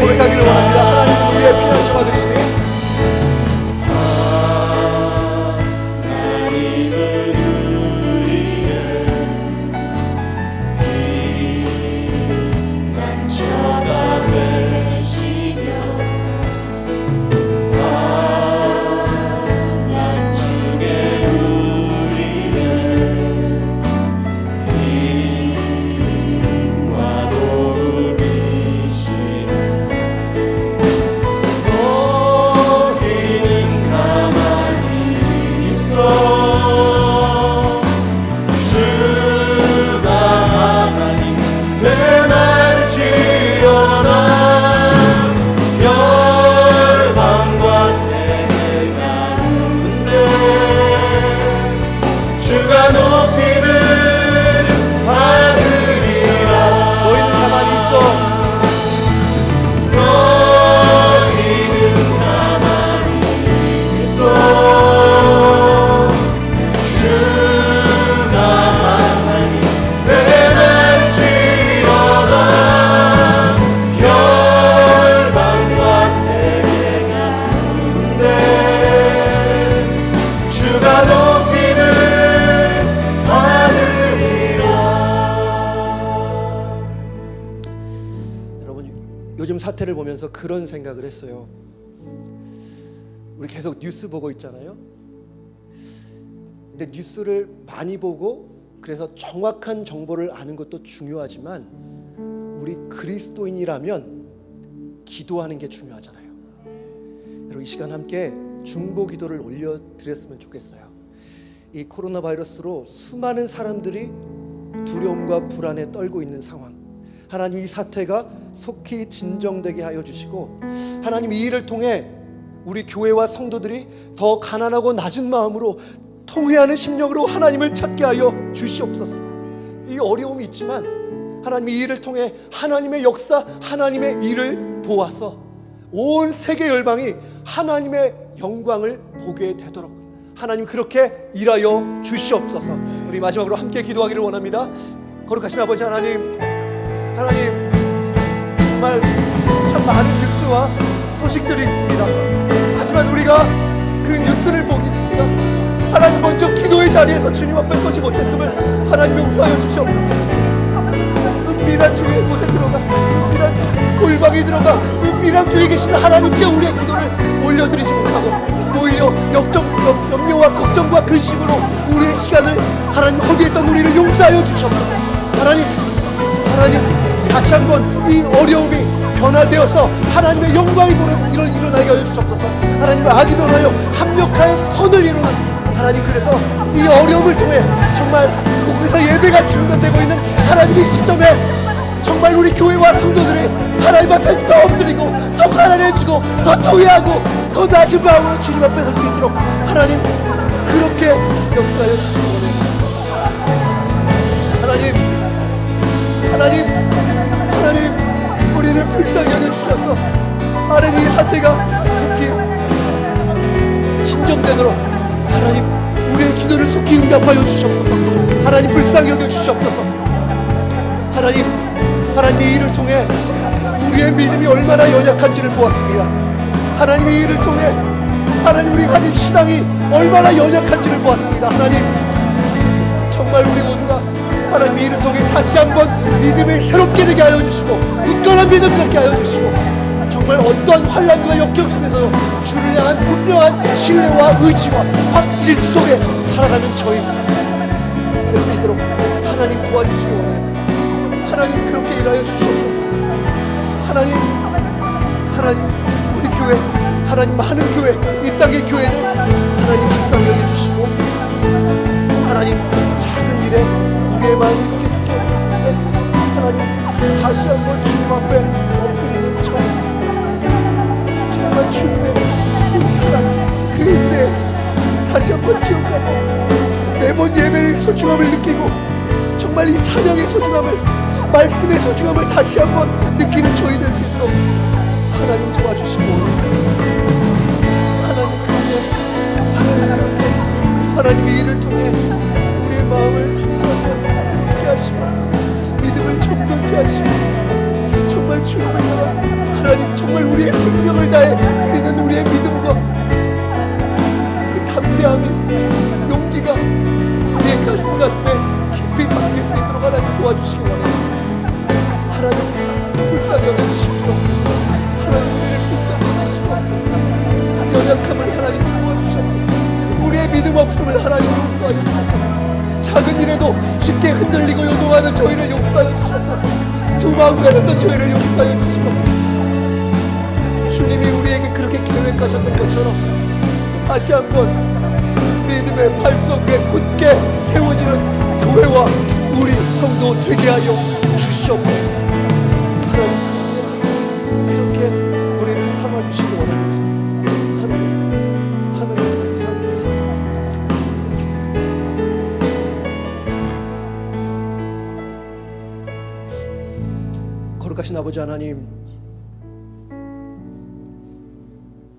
고백하기를 원합니다. 하나님은 우리의 피난처가 되시니 사태를 보면서 그런 생각을 했어요. 우리 계속 뉴스 보고 있잖아요. 근데 뉴스를 많이 보고 그래서 정확한 정보를 아는 것도 중요하지만 우리 그리스도인이라면 기도하는 게 중요하잖아요. 여러분, 이 시간 함께 중보 기도를 올려드렸으면 좋겠어요. 이 코로나 바이러스로 수많은 사람들이 두려움과 불안에 떨고 있는 상황, 하나님 이 사태가 속히 진정되게 하여 주시고, 하나님 이 일을 통해 우리 교회와 성도들이 더 가난하고 낮은 마음으로 통회하는 심령으로 하나님을 찾게 하여 주시옵소서. 이 어려움이 있지만 하나님 이 일을 통해 하나님의 역사, 하나님의 일을 보아서 온 세계 열방이 하나님의 영광을 보게 되도록 하나님 그렇게 일하여 주시옵소서. 우리 마지막으로 함께 기도하기를 원합니다. 거룩하신 아버지 하나님, 하나님 정말 참 많은 뉴스와 소식들이 있습니다. 하지만 우리가 그 뉴스를 보기 됩니다. 하나님 먼저 기도의 자리에서 주님 앞에 서지 못했음을 하나님 용서하여 주시옵소서. 은밀한 주의 곳에 들어가, 은밀한 골방에 들어가 은밀한 주에 계신 하나님께 우리의 기도를 올려드리지 못하고 오히려 염려와 걱정과 근심으로 우리의 시간을 하나님 허비했던 우리를 용서하여 주시옵소서. 하나님 다시 한번 이 어려움이 변화되어서 하나님의 영광이 보는 일을 일어나게 하여 주시옵소서. 하나님의 악이 변하여 합력하여 선을 이루는 하나님, 그래서 이 어려움을 통해 정말 거기서 예배가 중단되고 있는 하나님의 시점에 정말 우리 교회와 성도들이 하나님 앞에 더 엎드리고 더 가난해지고 더 토회하고 더 낮은 마음으로 주님 앞에 설 수 있도록 하나님 그렇게 역사하여 주시기 원합니다. 하나님 우리를 불쌍히 여겨주셔서 하나님 이 사태가 속히 진정되도록 하나님 우리의 기도를 속히 응답하여 주시옵소서. 하나님 불쌍히 여겨주시옵소서. 하나님 이 일을 통해 우리의 믿음이 얼마나 연약한지를 보았습니다. 하나님 이 일을 통해 하나님 우리가 가진 신앙이 얼마나 연약한지를 보았습니다. 하나님 정말 우리 모두가 하나님 이 일을 통해 다시 한번 믿음이 새롭게 되게 하여 주시고 굳건한 믿음 갖게 하여 주시고 정말 어떠한 환난과 역경 속에서 주를 향한 분명한 신뢰와 의지와 확신 속에 살아가는 저희 될 수 있도록 하나님 도와주시기 원합니다. 하나님 그렇게 일하여 주시옵소서. 하나님 우리 교회 하나님 많은 교회 이 땅의 교회는 하나님 불쌍히 여겨주시고 하나님 작은 일에 우리의 마음이 이렇게 속해 하나님 다시 한번 주님 앞에 엎드리는 저 정말 주님의 그 사랑 그 은혜 다시 한번 기억하고 매번 예배의 소중함을 느끼고 정말 이 찬양의 소중함을 말씀의 소중함을 다시 한번 느끼는 저희 될 수 있도록 하나님 도와주시고 하나님 이 일을 통해 우리의 마음을 다시 한번 새롭게 하시고 믿음을 정돈케 하시고 정말 주님을 향한 하나님 정말 우리의 생명을 다해 드리는 우리의 믿음과 그 담대함이 용기가 우리의 가슴에 깊이 담길 수 있도록 하나님 도와주시기 원합니다. 하나님 불쌍히 여겨주시고 하나님 우리를 불쌍히 여기시고 연약함을 하나님 도와주시옵소서. 우리의 믿음 없음을 하나님 용서하여 주옵소서. 작은 일에도 쉽게 흔들리고 요동하는 저희를 용서하여 주옵소서. 두 마음 가졌던 저희를 용서하여 주시고 주님이 우리에게 그렇게 계획하셨던 것처럼 다시 한번 믿음의 발석 위에 굳게 세워지는 교회와 우리 성도 되게 하여 주시옵소서. 하나님 그렇게 우리를 삼아주시기 원합니다. 하나님 감사합니다. 거룩하신 아버지 하나님,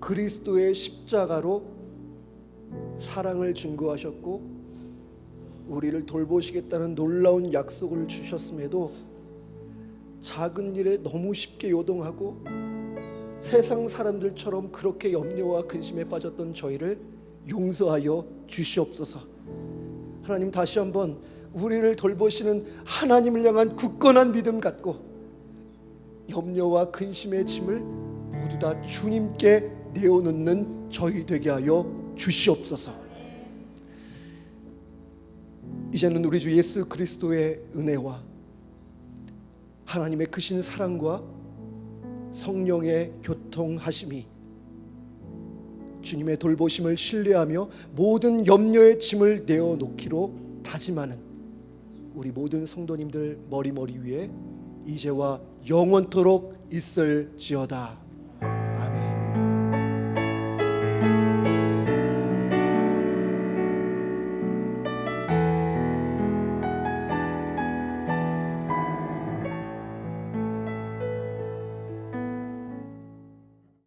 그리스도의 십자가로 사랑을 증거하셨고 우리를 돌보시겠다는 놀라운 약속을 주셨음에도 작은 일에 너무 쉽게 요동하고 세상 사람들처럼 그렇게 염려와 근심에 빠졌던 저희를 용서하여 주시옵소서. 하나님 다시 한번 우리를 돌보시는 하나님을 향한 굳건한 믿음 갖고 염려와 근심의 짐을 모두 다 주님께 내어놓는 저희 되게 하여 주시옵소서. 이제는 우리 주 예수 그리스도의 은혜와 하나님의 크신 사랑과 성령의 교통하심이 주님의 돌보심을 신뢰하며 모든 염려의 짐을 내어놓기로 다짐하는 우리 모든 성도님들 머리 위에 이제와 영원토록 있을지어다.